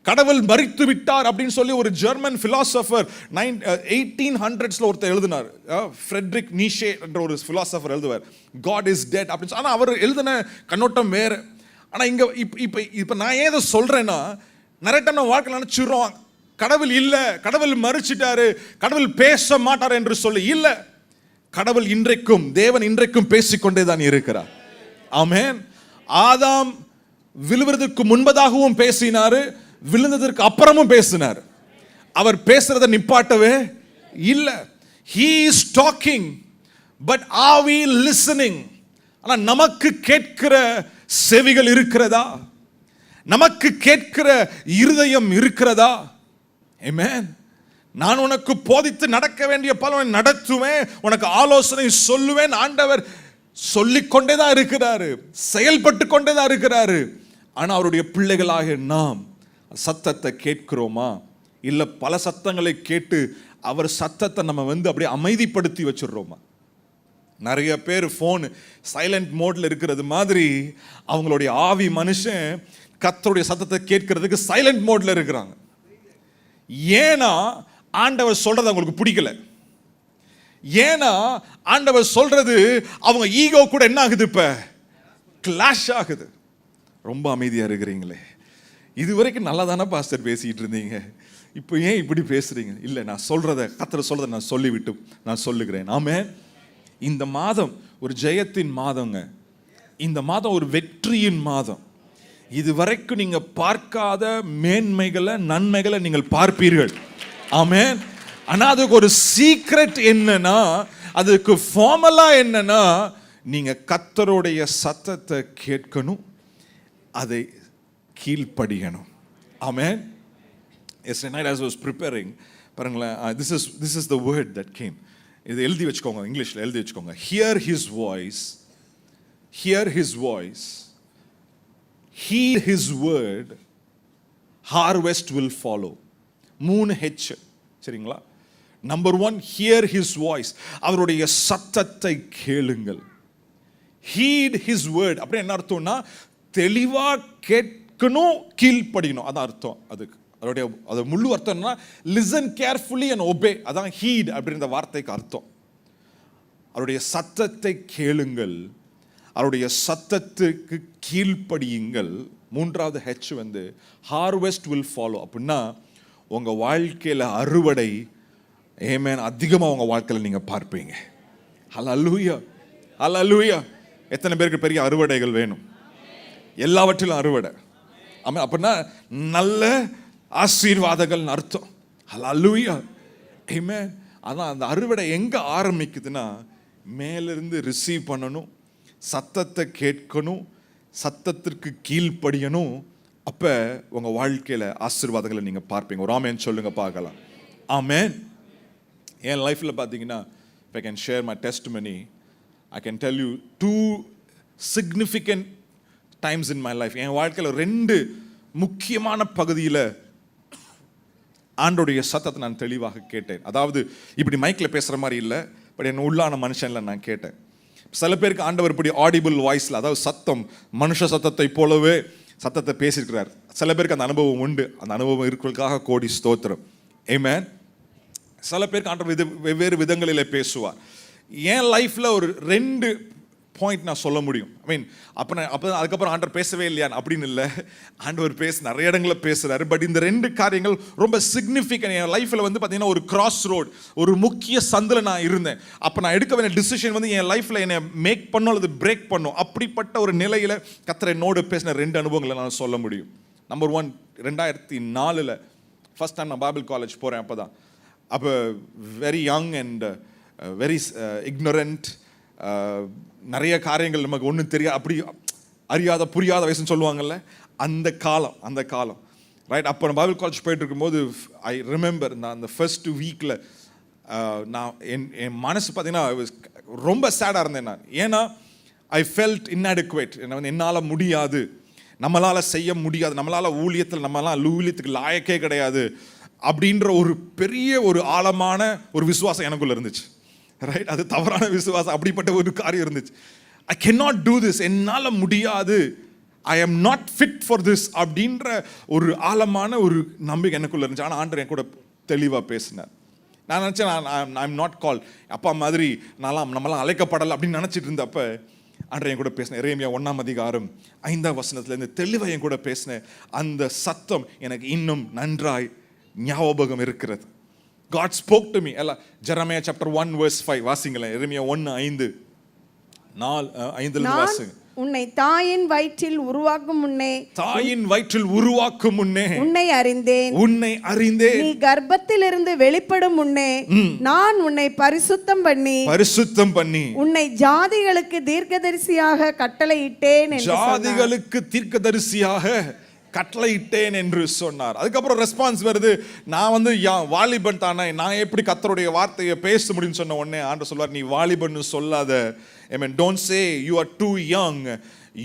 கடவுள் மரித்து விட்டார் அப்படின்னு சொல்லி ஒரு ஜெர்மன் பிலாசபர் 1800ஸ்ல ஒருத்தர் எழுதினார். ஃப்ரெட்ரிக் நீஷே என்ற ஒரு பிலாசபர் எழுதுவார், காட் இஸ் டெட் அப்படின்னு. ஆனா அவர் எழுதின கண்ணோட்டம் வேற. ஆனா இங்க இப்ப நான் ஏன் இதை சொல்றேன்னா, நிறைய டைம் நம்ம வாழ்க்கை நினைச்சிடுறோம் கடவுள் இல்ல, கடவுள் மரிச்சிட்டாரு, கடவுள் பேச மாட்டார் என்று சொல்லி. இல்ல, கடவுள் இன்றைக்கும், தேவன் இன்றைக்கும் பேசிக்கொண்டே தான் இருக்கிறார். ஆமென். ஆதாம் விழுவதற்கு முன்பதாகவும் பேசினாரு, விழுந்ததற்கு அப்புறமும் பேசினார். அவர் பேசுறத நிப்பாட்டவே இல்ல. He is talking, but are we listening? ஆனா நமக்கு கேட்கிற செவிகள் இருக்கிறதா? நமக்கு கேட்கிற இருதயம் இருக்கிறதா? ஆமென். நான் உனக்கு போதித்து நடக்க வேண்டிய பலனை நடத்துவேன், உனக்கு ஆலோசனை சொல்லுவேன். ஆண்டவர் சொல்லிக்கொண்டே தான் இருக்கிறாரு, செயல்பட்டு கொண்டே தான் இருக்கிறாரு. ஆனா அவருடைய பிள்ளைகளாக நாம் சத்தத்தை கேட்கிறோமா? இல்ல பல சத்தங்களை கேட்டு அவர் சத்தத்தை நம்ம அப்படியே அமைதிப்படுத்தி வச்சிடுறோமா? நிறைய பேர் ஃபோன் சைலண்ட் மோட்ல இருக்கிறது மாதிரி அவங்களுடைய ஆவி மனுஷன் கர்த்தருடைய சத்தத்தை கேட்கிறதுக்கு சைலண்ட் மோட்ல இருக்கிறாங்க. ஏன்னா ஆண்டவர் சொல்றது அவங்களுக்கு பிடிக்கல. ஏன்னா ஆண்டவர் சொல்றது அவங்க ஈகோ கூட என்ன ஆகுது, இப்ப கிளாஷ் ஆகுது. ரொம்ப அமைதியா இருக்கிறீங்களே, இதுவரைக்கும் நல்லா தானே பாஸ்டர் பேசிட்டு இருந்தீங்க, இப்போ ஏன் இப்படி பேசுறீங்க? இல்ல, நான் சொல்றத கர்த்தர் சொல்றத நான் சொல்லிவிட்டு நான் சொல்லுகிறேன். ஆமென். இந்த மாதம் ஒரு ஜெயத்தின் மாதங்க. இந்த மாதம் ஒரு வெற்றியின் மாதம். இதுவரைக்கும் நீங்க பார்க்காத மேன்மைகளை, நன்மைகளை நீங்கள் பார்ப்பீர்கள். ஆமென். ஆனா அதுக்கு ஒரு சீக்ரெட் என்னன்னா, அதுக்கு ஃபார்முலா என்னன்னா, நீங்க கர்த்தருடைய சத்தத்தை கேட்கணும், அதை கீழ்ப்படியணும். ஆமென். Yesterday night as I was preparing, பாருங்களேன், this is the word that came. இது எழுதி வச்சுக்கோங்க, இங்கிலீஷ்ல எழுதி வச்சுக்கோங்க. Hear his voice, hear his voice, heed his word, harvest will follow. 3 H, சரிங்களா? நம்பர் 1, hear his voice, அவருடைய சத்தத்தை கேளுங்கள். Heed his word அப்படி என்ன அர்த்தம்னா, தெளிவா கேட்கணும், கீழ்ப்படியணும், அதான் அர்த்தம். அதுக்கு அதோட முழு அர்த்தம்னா லிசன் கேர்ஃபுல்லி அண்ட் ஒபே. அதான் ஹீட் அப்படின்ற வார்த்தைக்கு அர்த்தம். அவருடைய சத்தத்தை கேளுங்கள், அவருடைய சத்தத்துக்கு கீழ்ப்படியுங்கள். 3வது H ஹார்வெஸ்ட் வில் ஃபாலோ. அப்படின்னா உங்க வாழ்க்கையில அறுவடை, ஆமென், அதிகமாக உங்க வாழ்க்கையில நீங்க பார்ப்பீங்க. ஹல்லேலூயா, ஹல்லேலூயா. எத்தனை பேருக்கு பெரிய அறுவடைகள் வேணும்? எல்லாவற்றிலும் அறுவடை. ஆமென். அப்படின்னா நல்ல ஆசீர்வாதங்கள் அர்த்தம். ஹல்லேலூயா, ஆமென். அதான் அந்த அறுவடை எங்க ஆரம்பிக்குதுன்னா, மேலிருந்து ரிசீவ் பண்ணணும், சத்தத்தை கேட்கணும், சத்தத்திற்கு கீழ்ப்படியணும். அப்ப உங்க வாழ்க்கையில ஆசீர்வாதங்களை நீங்க பார்ப்பீங்க. ஒரு ஆமென் சொல்லுங்க பார்க்கலாம். ஆமென். என் லைஃப்ல பார்த்தீங்கன்னா, if I can share my testimony, I can tell you two significant times in my life. என் வாழ்க்கையில 2 முக்கியமான பகுதியில் ஆண்டோடைய சத்தத்தை நான் தெளிவாக கேட்டேன். அதாவது இப்படி மைக்கில் பேசுகிற மாதிரி இல்லை, பட் என் உள்ளான மனுஷனில் நான் கேட்டேன். சில பேருக்கு ஆண்டவர் இப்படி ஆடிபிள் வாய்ஸில், அதாவது சத்தம் மனுஷ சத்தத்தை போலவே சத்தத்தை பேசியிருக்கிறார். சில பேருக்கு அந்த அனுபவம் உண்டு. அந்த அனுபவம் இருக்கிறதுக்காக கோடி ஸ்தோத்திரம். ஆமென். சில பேருக்கு ஆண்டவர் வெவ்வேறு விதங்களில் பேசுவார். என் லைஃப்பில் ஒரு 2 பாயிண்ட் நான் சொல்ல முடியும். ஐ மீன், அப்போ அதுக்கப்புறம் ஆண்டவர் பேசவே இல்லையா அப்படின்னு இல்லை, ஆண்டவர் நிறைய இடங்களில் பேசுகிறாரு. பட் இந்த 2 காரியங்கள் ரொம்ப சிக்னிஃபிகன்ட். என் லைஃப்பில் வந்து பார்த்தீங்கன்னா ஒரு கிராஸ் ரோட், ஒரு முக்கிய சந்தில் நான் இருந்தேன். அப்போ நான் எடுக்க வேண்டிய டிசிஷன் வந்து என் லைஃப்பில் என்னை மேக் பண்ணும் அல்லது பிரேக் பண்ணும். அப்படிப்பட்ட ஒரு நிலையில் கர்த்தர் என்னோடு பேசின 2 அனுபவங்களை நான் சொல்ல முடியும். நம்பர் 1, 2004 ஃபர்ஸ்ட் டைம் நான் பைபிள் காலேஜ் போகிறேன். அப்போ very young and very ignorant. நிறைய காரியங்கள் நமக்கு ஒன்றும் தெரியாது, அப்படி அறியாத புரியாத வயசுன்னு சொல்லுவாங்கல்ல, அந்த காலம் ரைட். அப்போ நான் பைபிள் காலேஜ் போயிட்டு இருக்கும்போது ஐ ரிமெம்பர், நான் அந்த ஃபர்ஸ்ட் வீக்கில் நான் என் மனசு பார்த்தீங்கன்னா ரொம்ப சேடாக இருந்தேன் நான். ஏன்னா ஐ ஃபெல்ட் இன்அடிக்குவேட். என்னால் முடியாது, நம்மளால் செய்ய முடியாது, நம்மளால் ஊழியத்துக்கு லாயக்கே கிடையாது அப்படின்ற ஒரு பெரிய ஒரு ஆழமான ஒரு விசுவாசம் எனக்குள்ள இருந்துச்சு. ரைட், அது தவறான விசுவாசம். அப்படிப்பட்ட ஒரு காரியம் இருந்துச்சு. ஐ கேன் டூ திஸ், என்னால் முடியாது, I am not fit for this அப்படின்ற ஒரு ஆழமான ஒரு நம்பிக்கை எனக்குள்ள இருந்துச்சு. ஆனால் ஆண்டவர் என் கூட தெளிவாக பேசினார். நான் நினச்சேன் ஐ எம் நாட் கால், அப்பா மாதிரி நம்மளாம் அழைக்கப்படலை அப்படின்னு நினச்சிட்டு இருந்தப்ப ஆண்டவர் என் கூட பேசினேன். எரேமியா 1:5 தெளிவாக என் கூட பேசினேன். அந்த சத்தம் எனக்கு இன்னும் நன்றாய் ஞாபகம் இருக்கிறது. God spoke to me. Jeremiah chapter 1:5 வாசிங்களேன். எரேமியா 1:5 வாசிங்க. உன்னை தாயின் வயிற்றில் உருவாக்கும் முன்னே உன்னை அறிந்தேன். நீ கர்ப்பத்திலிருந்து வெளிப்படும் முன்னே நான் உன்னை பரிசுத்தம் பண்ணி உன்னை ஜாதிகளுக்கு தீர்க்கதரிசியாக கட்டளையிட்டேன் என்று சொன்னார். அதுக்கப்புறம் ரெஸ்பான்ஸ் வருது. நான் வந்து வாலிபன் தானே, நான் எப்படி கர்த்தருடைய வார்த்தையை பேச முடியும்னு சொன்ன உடனே ஆண்டவர் சொல்வார், நீ வாலிபன்னு சொல்லாத. I mean, don't say you are too young.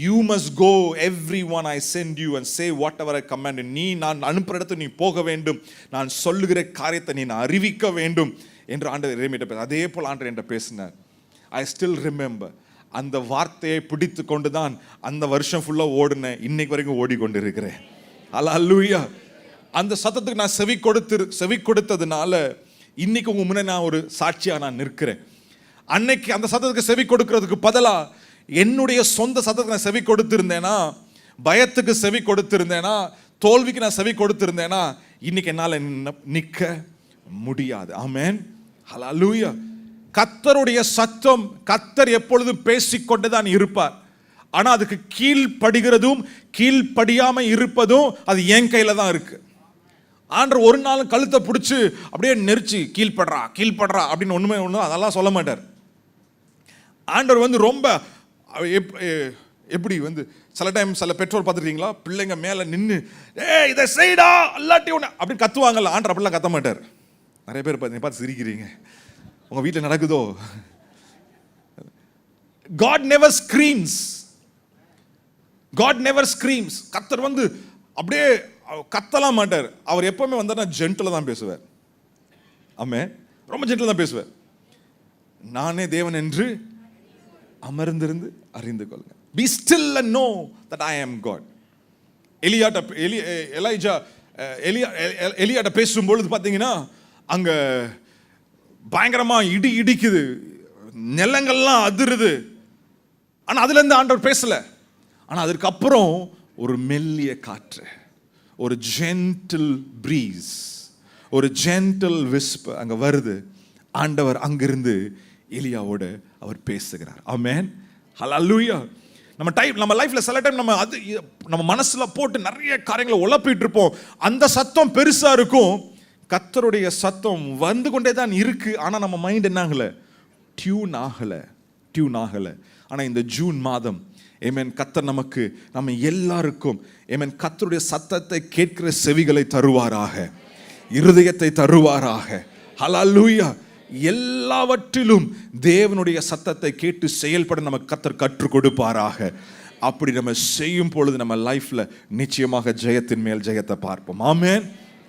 You must go everyone I send you and say whatever I command. நான் அனுப்புற இடத்துக்கு நீ போக வேண்டும், நான் சொல்லுகிற காரியத்தை நீ அறிவிக்க வேண்டும் என்று ஆண்டவர் எரேமியாட்ட பேச. அதே போல் ஆண்டவர் என்கிட்ட பேசினார். I still remember. அந்த வார்த்தையை பிடித்து கொண்டு தான் அந்த வருஷம் ஃபுல்லாக ஓடினேன். இன்னைக்கு வரைக்கும் ஓடிக்கொண்டிருக்கிறேன். அல்லேலூயா. அந்த சத்தத்துக்கு நான் செவி கொடுத்ததுனால இன்னைக்கு உங்க முன்னே நான் ஒரு சாட்சியாக நான் நிற்கிறேன். அன்னைக்கு அந்த சத்தத்துக்கு செவி கொடுக்கறதுக்கு பதிலாக என்னுடைய சொந்த சத்தத்துக்கு நான் செவி கொடுத்திருந்தேனா, பயத்துக்கு செவி கொடுத்திருந்தேனா, தோல்விக்கு நான் செவி கொடுத்திருந்தேனா, இன்னைக்கு என்னால் நிற்க முடியாது. ஆமென், ஹல்லேலூயா. கர்த்தருடைய சத்தம், கர்த்தர் எப்பொழுதும் பேசிக்கொண்டுதான் இருப்பார். ஆனா அதுக்கு கீழ்ப்படுகிறதும் கீழ்ப்படியாம இருப்பதும் அது என் கையில தான் இருக்கு. ஆண்டவர் ஒரு நாளும் கழுத்தை பிடிச்சி அப்படியே நெரிச்சு கீழ்படுறா அப்படின்னு ஒண்ணு அதெல்லாம் சொல்ல மாட்டார். ஆண்டவர் வந்து ரொம்ப எப்படி வந்து சில டைம் சில பெற்றோர் பார்த்துருக்கீங்களா, பிள்ளைங்க மேல நின்று இதை செய்டா அல்லாட்டி ஒன்று அப்படின்னு கத்துவாங்கல்ல. ஆண்டவர் அப்படிலாம் கத்த மாட்டார். நிறைய பேர் பார்த்து சிரிக்கிறீங்க, உங்க வீட்டில் நடக்குதோ? God never screams. கர்த்தர் வந்து அப்படியே கத்தலாம் மாட்டார். அவர் எப்பவுமே வந்தார்னா ஜென்டலா தான் பேசுவார். ஆமென், ரொம்ப ஜென்டலா தான் பேசுவார். நானே தேவன் என்று அமர்ந்திருந்து அறிந்து கொள்ளுங்க. Be still and know that I am God. எலியாட்ட பேசும்பொழுது பார்த்தீங்கன்னா அங்க பயங்கரமா இடிக்குது, நிலங்கள்லாம் அதிருது. ஆனா அதுல இருந்து ஆண்டவர் பேசல. ஆனா அதுக்கப்புறம் ஒரு மெல்லிய காற்று, ஒரு ஜென்டில் பிரீஸ், ஒரு ஜென்டில் விஸ்பர் அங்க வருது. ஆண்டவர் அங்கிருந்து எலியாவோடு அவர் பேசுகிறார். ஆமென், ஹல்லேலூயா. நம்ம லைஃப்ல சில டைம் நம்ம மனசுல போட்டு நிறைய காரியங்களை உழப்பிட்டு இருப்போம். அந்த சத்தம் பெருசா இருக்கும், கர்த்தருடைய சத்தம் வந்து கொண்டே தான் இருக்கு. ஆனா நம்ம மைண்ட் என்ன ஆகல, டியூன் ஆகல. ஆனா இந்த ஜூன் மாதம் ஆமென், கர்த்தர் நமக்கு நம்ம எல்லாருக்கும் ஆமென் கர்த்தருடைய சத்தத்தை கேட்கிற செவிகளை தருவாராக, இருதயத்தை தருவாராக. ஹல்லேலூயா. எல்லாவற்றிலும் தேவனுடைய சத்தத்தை கேட்டு செயல்பட நமக்கு கர்த்தர் கற்றுக் கொடுப்பாராக. அப்படி நம்ம செய்யும் பொழுது நம்ம லைஃப்ல நிச்சயமாக ஜெயத்தின் மேல் ஜெயத்தை பார்ப்போம். ஆமென்.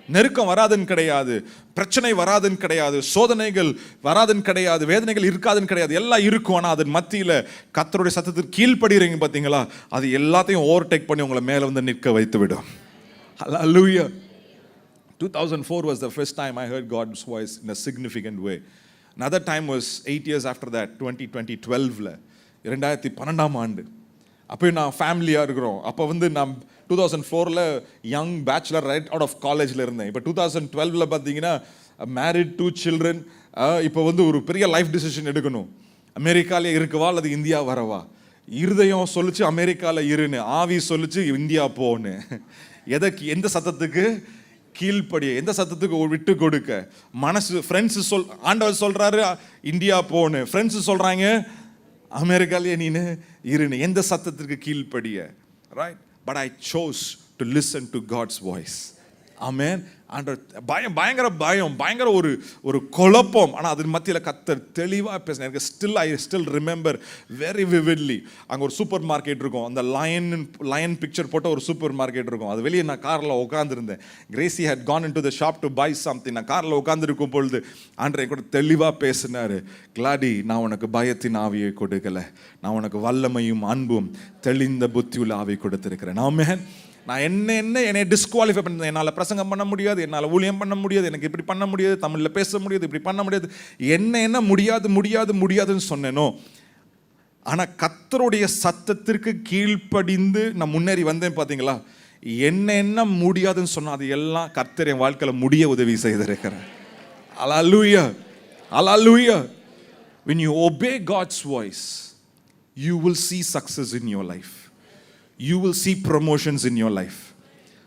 நெருக்கம் வராதுன்னு கிடையாது, பிரச்சனை வராதுன்னு கிடையாது, சோதனைகள் வராதுன்னு கிடையாது, வேதனைகள் இருக்காதுன்னு கிடையாது, எல்லாம் இருக்கும். ஆனால் அதன் மத்தியில் கர்த்தருடைய சத்தத்திற்கு கீழ்ப்படுகிறீங்க பார்த்தீங்களா, அது எல்லாத்தையும் ஓவர்டேக் பண்ணி உங்களை மேலே வந்து நிற்க வைத்து விடும். ஹல்லேலூயா. 2004 was the first time I heard God's voice in a significant way. Another time was 8 years after that, 2012ல 2012ஆம் ஆண்டு. அப்போ நான் ஃபேமிலியாக இருக்கிறோம். அப்போ வந்து நான் 2004ல் young bachelor right out of காலேஜில் இருந்தேன். இப்போ 2012ல் பார்த்தீங்கன்னா மேரிட் 2 children. இப்போ வந்து ஒரு பெரிய லைஃப் டிசிஷன் எடுக்கணும். அமெரிக்காலே இருக்கவா அல்லது இந்தியா வரவா? இருதயம் சொல்லிச்சு அமெரிக்காவில் இருன்னு, ஆவி சொல்லிச்சு இந்தியா போன்னு. எந்த சத்தத்துக்கு கீழ்ப்படிய, எந்த சத்தத்துக்கு விட்டு கொடுக்க? மனசு ஃப்ரெண்ட்ஸ் ஆண்டவர் சொல்றாரு இந்தியா போன்னு, ஃப்ரெண்ட்ஸ் சொல்றாங்க அமெரிக்காலே நீனு இருன்னு. எந்த சத்தத்திற்கு கீழ்ப்படிய? Right. But I chose to listen to God's voice. Amen. பயங்கர ஒரு குழப்பம். ஆனால் அதன் மத்தியில் கர்த்தர் தெளிவாக பேசினேன். எனக்கு ஐ ஸ்டில் ரிமெம்பர் வெரி விவிட்லி. அங்கே ஒரு சூப்பர் மார்க்கெட் இருக்கும், அந்த லயன் பிக்சர் போட்ட ஒரு சூப்பர் மார்க்கெட் இருக்கும். அது வெளியே நான் காரில் உட்காந்துருந்தேன். Gracie had gone in to the shop to buy something. நான் காரில் உட்காந்துருக்கும் பொழுது ஆண்டவர் கூட தெளிவாக பேசினார். கிளாடி, நான் உனக்கு பயத்தின் ஆவியை கொடுக்கல, நான் உனக்கு வல்லமையும் அன்பும் தெளிந்த புத்தியுள்ள ஆவியை கொடுத்திருக்கிறேன். ஆமென். நான் என்னை டிஸ்குவாலிஃபை பண்ண, என்னால் பிரசங்கம் பண்ண முடியாது, என்னால் ஊழியம் பண்ண முடியாது, எனக்கு இப்படி பண்ண முடியாது, தமிழில் பேச முடியாது, இப்படி பண்ண முடியாது, என்ன முடியாதுன்னு சொன்னேனோ. ஆனால் கர்த்தருடைய சத்தத்திற்கு கீழ்ப்படிந்து நான் முன்னேறி வந்தேன். பார்த்தீங்களா, என்ன முடியாதுன்னு சொன்னால் அது எல்லாம் கர்த்தர் என் வாழ்க்கையில் முடிய உதவி செய்திருக்கிறேன். ஹல்லேலூயா, ஹல்லேலூயா. When you obey God's voice, you will see success in your life. You will see promotions in your life.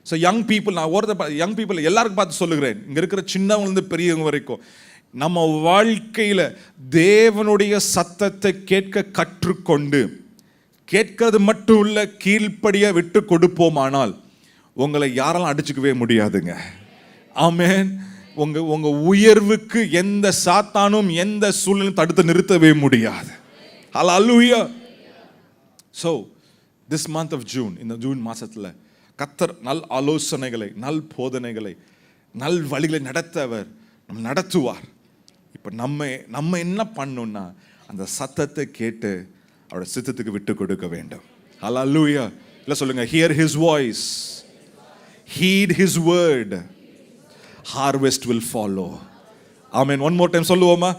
So young people, நான் young people எல்லாருக்கும் பார்த்து சொல்லுகிறேன், இங்கே இருக்கிற சின்னவங்கலேருந்து பெரியவங்க வரைக்கும், நம்ம வாழ்க்கையில் தேவனுடைய சத்தத்தை கேட்க கற்றுக்கொண்டு, கேட்கறது மட்டும் இல்லை கீழ்ப்படிய விட்டு கொடுப்போமானால் உங்களை யாரெல்லாம் அடிச்சுக்கவே முடியாதுங்க. ஆமென். உங்க உயர்வுக்கு எந்த சாத்தானும் எந்த சூழ்நிலையும் தடுத்து நிறுத்தவே முடியாது. ஹல்லேலூயா. So this month of June, இந்த ஜூன் மாசத்துல கர்த்தர் நல் ஆலோசனைகளை, நல் போதனைகளை, நல் வழிகளை நடத்தவர் நடத்துவார். இப்போ நம்ம என்ன பண்ணணும்னா அந்த சத்தத்தை கேட்டு அவருடைய சித்தத்துக்கு விட்டு கொடுக்க வேண்டும். ஹல்லேலூயா. இல்ல சொல்லுங்க, hear his voice, heed his word, harvest will follow. Amen. One more time சொல்லுவோமா?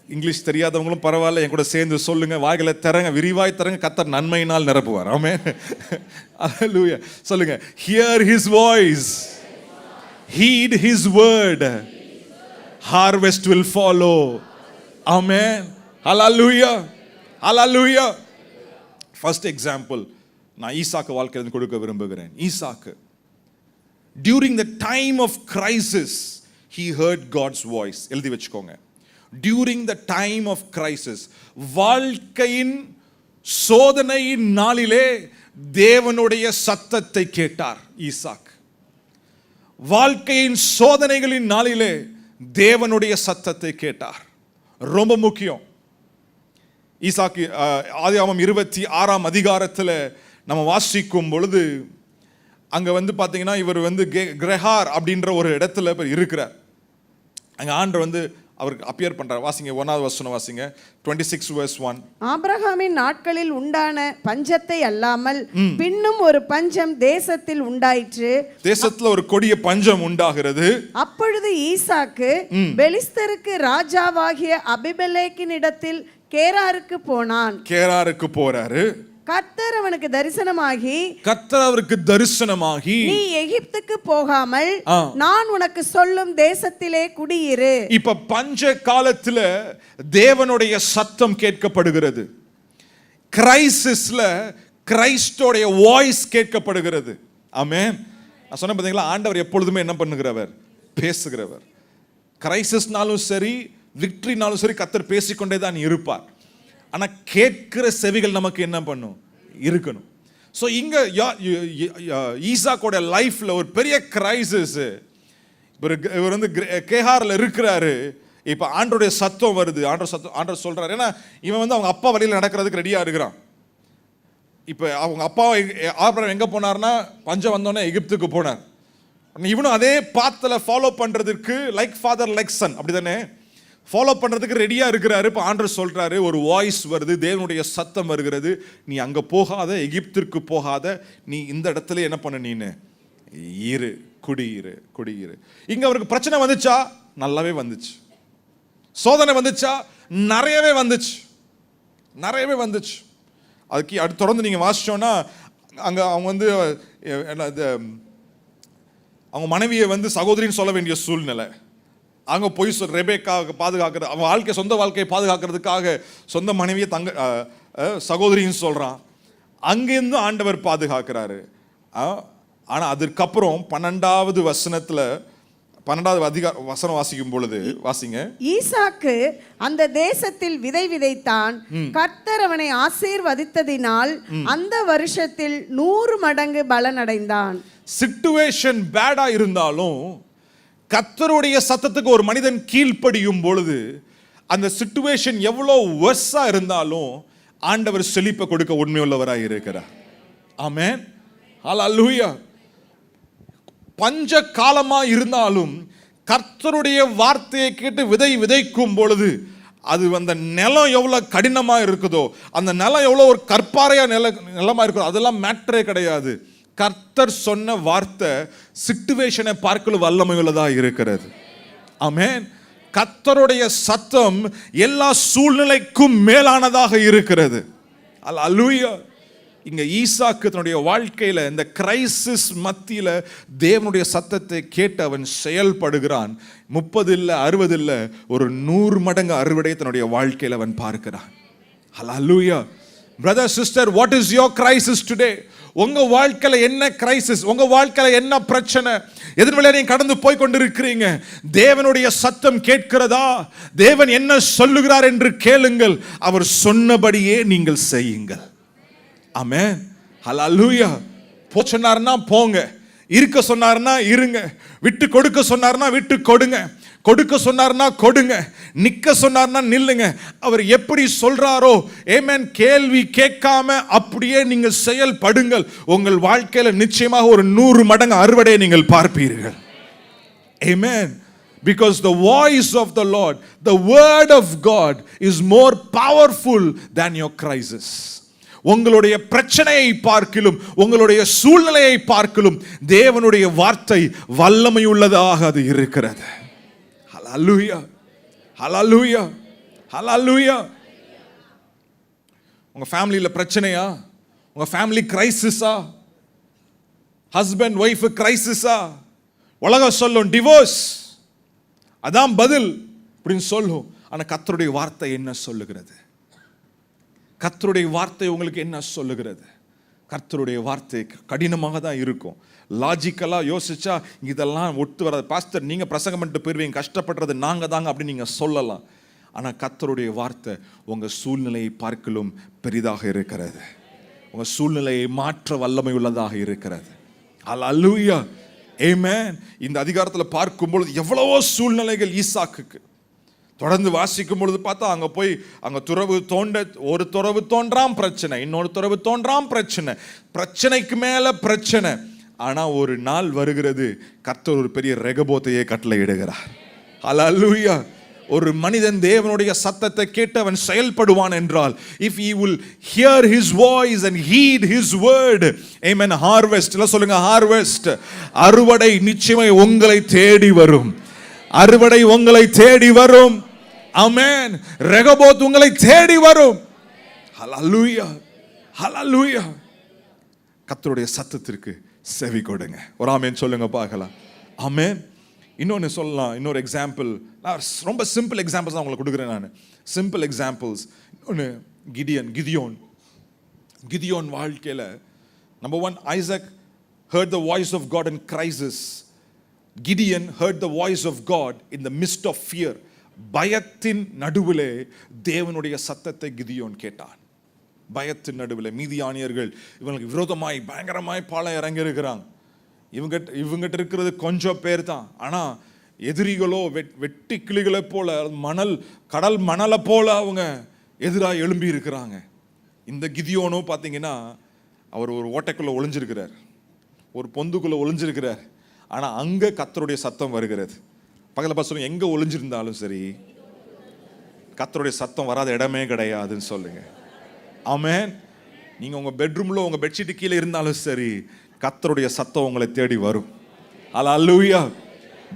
இங்கிலீஷ் தெரியாதவங்களும் பரவாயில்ல, என் கூட சேர்ந்து சொல்லுங்க. வாய்களை தரங்க, விரிவாய் தரங்க, கர்த்தர் நன்மையினால் நிரப்புவார். ஆமென். ஹல்லேலூயா. சொல்லுங்க, hear his voice, heed his word, harvest will follow. Amen. Hallelujah, hallelujah. First example நான் ஈசாக்கு வாழ்க்கையிலிருந்து கொடுக்க விரும்புகிறேன். ஈசாக்கு during the time of crisis he heard God's voice. எழுதி வச்சுக்கோங்க. During the time of crisis, வாழ்க்கையின் சோதனையின் நாளிலே தேவனுடைய சத்தத்தை கேட்டார் ஈசாக். வாழ்க்கையின் சோதனைகளின் நாளிலே தேவனுடைய சத்தத்தை கேட்டார். ரொம்ப முக்கியம். ஈசாக்கு ஆதியாகமம் 26ஆம் அதிகாரத்தில் நம்ம வாசிக்கும் பொழுது அங்க வந்து பாத்தீங்கன்னா இவர் வந்து கிரஹார் அப்படின்ற ஒரு இடத்துல இருக்கிறார். அங்க ஆண்டவர் வந்து அவருக்கு அப்பியர் பண்றார். வாசிங்க 1வது வசனம் வாசிங்க, 26 verse 1. ஆபிரகாமின் நாட்களில் உண்டான பஞ்சத்தை அல்லாமல் பின்னும் ஒரு பஞ்சம் தேசத்தில் உண்டாயிற்று. தேசத்துல ஒரு கொடிய பஞ்சம் உண்டாகிறது. அப்பொழுது ஈசாக்கு பெலிஸ்தருக்கு ராஜாவாகிய அபிமெலேக்கின் இடத்தில் கேராருக்கு போனான். கேராருக்கு போறாரு. கர்த்தர் அவனுக்கு தரிசனமாகி நீ எகிப்துக்கு போகாமல் நான் உனக்கு சொல்லும் தேசத்திலே குடியிரு. இப்ப பஞ்ச காலத்துல தேவனுடைய சத்தம் கேட்கப்படுகிறது. கிரைசிஸ்ல கிரைஸ்டோடைய வாய்ஸ் கேட்கப்படுகிறது. ஆமென். நான் சொன்ன பாத்தீங்களா, ஆண்டவர் எப்பொழுதுமே என்ன பண்ணுகிறவர்? பேசுகிறவர். கிரைசிஸ்னாலும் சரி, விக்டரினாலும் சரி, கர்த்தர் பேசிக்கொண்டே தான் இருப்பார். ஆனா கேட்கிற செவிகள் நமக்கு என்ன பண்ணும்? இருக்கணும். ஸோ இங்க ஈசாக்கோட லைஃப்ல ஒரு பெரிய கிரைசிஸ். இவர் வந்து கேஹார்ல இருக்கிறாரு. இப்ப ஆண்டவருடைய சத்தம் வருது. ஆண்டவர் சொல்றாரு, ஏன்னா இவன் வந்து அவங்க அப்பா வழியில் நடக்கிறதுக்கு ரெடியா இருக்கிறான். இப்ப அவங்க அப்பா ஆபிரகாம் எங்க போனார்னா, பஞ்சம் வந்தோடனே எகிப்துக்கு போனார். இவனும் அதே பாத்துல ஃபாலோ பண்றதுக்கு லைக் ஃபாதர் லைக் சன், அப்படிதானே ஃபாலோ பண்றதுக்கு ரெடியா இருக்கிறாரு. இப்ப ஆண்டவர் சொல்றாரு, ஒரு வாய்ஸ் வருது, தேவனுடைய சத்தம் வருகிறது, நீ அங்க போகாத, எகிப்திற்கு போகாத, நீ இந்த இடத்துல என்ன பண்ண, நீனு இரு, குடியிரு. இங்க அவருக்கு பிரச்சனை வந்துச்சா? நல்லாவே வந்துச்சு. சோதனை வந்துச்சா? நிறையவே வந்துச்சு. அதுக்கு அடுத்து தொடர்ந்து நீங்க வாசிச்சோன்னா, அங்க அவங்க வந்து அவங்க மனைவியை வந்து சகோதரின்னு சொல்ல வேண்டிய சூழ்நிலை. அங்கே போய் ரெபேக்காக பாதுகாக்கிறது, அவன் சொந்த வாழ்க்கையை பாதுகாக்கிறதுக்காக சொந்த மனைவியை சகோதரின்னு சொல்கிறான். அங்கேருந்து ஆண்டவர் பாதுகாக்கிறாரு. ஆனால் அதற்கப்புறம் 12வது வசனத்தில் 12வது வசனம் வாசிக்கும் பொழுது வாசிங்க. ஈசாக்கு அந்த தேசத்தில் விதை விதைத்தான். கர்த்தர் அவனை ஆசீர்வதித்ததினால் அந்த வருஷத்தில் 100 மடங்கு பலனடைந்தான். சிச்சுவேஷன் பேடா இருந்தாலும் கர்த்தருடைய சத்தத்துக்கு ஒரு மனிதன் கீழ்ப்படியும் பொழுது, அந்த சிச்சுவேஷன் எவ்வளோ வர்ஸா இருந்தாலும் ஆண்டவர் செழிப்பை கொடுக்க உண்மையுள்ளவராக இருக்கிறார். ஆமென். ஹல்லேலூயா. பஞ்ச காலமா இருந்தாலும் கர்த்தருடைய வார்த்தையை கேட்டு விதைக்கும் பொழுது, அது அந்த நிலம் எவ்வளவு கடினமா இருக்குதோ, அந்த நிலம் எவ்வளவு ஒரு கற்பாறையா நிலமா இருக்குதோ, அதெல்லாம் மேட்டரே கிடையாது. கர்த்தர் சொன்ன வார்த்தை சிச்சுவேஷனை பார்க்கல வல்லமையுள்ளதா இருக்கிறது. ஆமென். கர்த்தருடைய சத்தம் எல்லா சூழ்நிலைக்கும் மேலானதாக இருக்கிறது. அல்லேலூயா. இங்க ஈசாக்கு தன்னுடைய வாழ்க்கையில இந்த கிரைசிஸ் மத்தியில தேவனுடைய சத்தத்தை கேட்டு அவன் செயல்படுகிறான். 30 இல்ல 60 இல்ல, ஒரு 100 மடங்கு அறுவடை தன்னுடைய வாழ்க்கையில அவன் பார்க்கிறான். Hallelujah. Brother sister, what is your crisis today? உங்க வாழ்க்கையில என்ன கிரைசிஸ்? உங்க வாழ்க்கையில என்ன பிரச்சனை? எதன் வழியா நீங்க கடந்து போய் கொண்டிருக்கிறீங்க? தேவனுடைய சத்தம் கேட்கிறதா? தேவன் என்ன சொல்லுகிறார் என்று கேளுங்கள். அவர் சொன்னபடியே நீங்கள் செய்யுங்கள். ஆமென். ஹல்லேலூயா. போ சொன்னார்னா போங்க, இருக்க சொன்னார்னா இருங்க, விட்டு கொடுக்க சொன்னார்னா விட்டு கொடுங்க, கொடுக்க சொன்னார்னா கொடுங்க, நிக்க சொன்னார்னா நில்லுங்க. அவர் எப்படி சொல்றாரோ, ஆமென், கேள்வி கேட்காம அப்படியே நீங்கள் செயல்படுங்கள். உங்கள் வாழ்க்கையில நிச்சயமாக ஒரு 100 மடங்கு அறுவடையை நீங்கள் பார்ப்பீர்கள். ஆமென். Because the voice of the Lord, the word of God is more powerful than your crisis. உங்களுடைய பிரச்சனையை பார்க்கிலும், உங்களுடைய சூழ்நிலையை பார்க்கிலும் தேவனுடைய வார்த்தை வல்லமை உள்ளதாக அது இருக்கிறது. ஹல்லேலூயா. ஹல்லேலூயா. ஹல்லேலூயா. உங்க ஃபேமிலியில பிரச்சனையா? உங்க ஃபேமிலி கிரைசிஸா? ஹஸ்பண்ட் ஒய்ஃப் கிரைசிஸா? உலகம் சொல்லும் டிவோர்ஸ், அதான் பதில் அப்படின்னு சொல்லும். ஆனா கர்த்தருடைய வார்த்தை என்ன சொல்லுகிறது? கர்த்தருடைய வார்த்தை உங்களுக்கு என்ன சொல்லுகிறது? கர்த்தருடைய வார்த்தை கடினமாக தான் இருக்கும். லாஜிக்கலாக யோசிச்சா இதெல்லாம் ஒட்டு வராது. பாஸ்டர், நீங்கள் பிரசங்கம் பண்ணிட்டு போயிருவீங்க, கஷ்டப்படுறது நாங்கள் தாங்க அப்படின்னு நீங்கள் சொல்லலாம். ஆனால் கர்த்தருடைய வார்த்தை உங்கள் சூழ்நிலையை பார்க்கலும் பெரிதாக இருக்கிறது. உங்கள் சூழ்நிலையை மாற்ற வல்லமை உள்ளதாக இருக்கிறது. அல்லேலூயா. ஆமென். இந்த அதிகாரத்தில் பார்க்கும்பொழுது எவ்வளவோ சூழ்நிலைகள் ஈசாக்குக்கு. தொடர்ந்து வாசிக்கும் பொழுது பார்த்தா அங்கே போய் அங்கே துறவு தோண்ட, ஒரு துறவு தோன்றாம் பிரச்சனை, இன்னொரு துறவு தோன்றாம் பிரச்சனை, பிரச்சனைக்கு மேலே பிரச்சனை. ஆனால் ஒரு நாள் வருகிறது, கர்த்தர் ஒரு பெரிய ரெகபோத்தையே கட்டளையிடுகிறார். ஹல்லேலூயா. ஒரு மனிதன் தேவனுடைய சத்தத்தை கேட்டு அவன் செயல்படுவான் என்றால், if he will hear his voice and heed his word, amen, harvest, எல்லாம் சொல்லுங்க, harvest, அறுவடை நிச்சயமாய் உங்களை தேடி வரும். அறுவடை உங்களை தேடி வரும். ஆமென். ரெகபோத் உங்களை தேடி வரும். ஹல்லேலூயா. ஹல்லேலூயா. கர்த்தருடைய சத்தத்திற்கு செவி கொடுங்க. ஒரு ஆமென் சொல்லுங்க பார்க்கலாம். ஆமென். இன்னொன்று சொல்லலாம், இன்னொரு எக்ஸாம்பிள். நான் ரொம்ப சிம்பிள் எக்ஸாம்பிள்ஸ் தான் உங்களுக்கு கொடுக்குறேன். நான் சிம்பிள் எக்ஸாம்பிள்ஸ். இன்னொன்று கிதியோன் வாழ்க்கையில் number 1, Isaac heard the voice of God in crisis. Gideon heard the voice of God in the midst of fear. பயத்தின் நடுவிலே தேவனுடைய சத்தத்தை கிதியோன் கேட்டான். பயத்தின் நடுவில் மீதியானியர்கள் இவங்களுக்கு விரோதமாய் பயங்கரமாய் பாலம் இறங்கி இருக்கிறாங்க. இவங்கிட்ட இருக்கிறது கொஞ்சம் பேர் தான். ஆனால் எதிரிகளோ வெட்டி கிளிகளை போல கடல் மணலை போல அவங்க எதிராக எழும்பி இருக்கிறாங்க. இந்த கிதியோனோ பார்த்தீங்கன்னா அவர் ஒரு ஓட்டைக்குள்ளே ஒளிஞ்சிருக்கிறார், ஒரு பொந்துக்குள்ளே ஒளிஞ்சிருக்கிறார். ஆனால் அங்கே கர்த்தருடைய சத்தம் வருகிறது. பக்கத்தில் பார்த்து சொல்லுங்க, எங்கே ஒளிஞ்சிருந்தாலும் சரி கர்த்தருடைய சத்தம் வராத இடமே கிடையாதுன்னு சொல்லுங்க. ஆமென். நீங்கள் உங்கள் பெட்ரூமில் உங்கள் பெட்ஷீட்டு கீழே இருந்தாலும் சரி கர்த்தருடைய சத்தம் உங்களை தேடி வரும். ஹல்லேலூயா.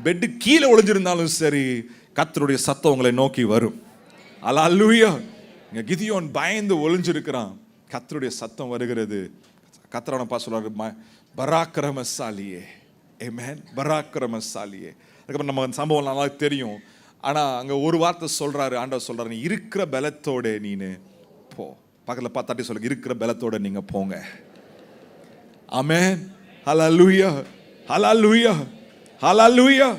பெட்டு கீழே ஒளிஞ்சிருந்தாலும் சரி கர்த்தருடைய சத்தம் உங்களை நோக்கி வரும். ஹல்லேலூயா. இங்கே கிதியோன் பயந்து ஒளிஞ்சிருக்கிறான், கர்த்தருடைய சத்தம் வருகிறது. கர்த்தரானப்பா சொல்றாரு, பராக்கிரமசாலியே. ஆமென். பராக்கிரமசாலியே. அதுக்கப்புறம் நம்ம சம்பவம் நல்லா தெரியும். ஆனால் அங்கே ஒரு வார்த்தை சொல்றாரு, ஆண்டவர் சொல்றாரு, நீ இருக்கிற பலத்தோட நீனு போ. பக்கத்தில் பார்த்தாட்டி சொல்லுங்க, இருக்கிற பலத்தோட நீங்க போங்க. ஆமென். ஹல்லேலூயா. ஹல்லேலூயா. ஹல்லேலூயா.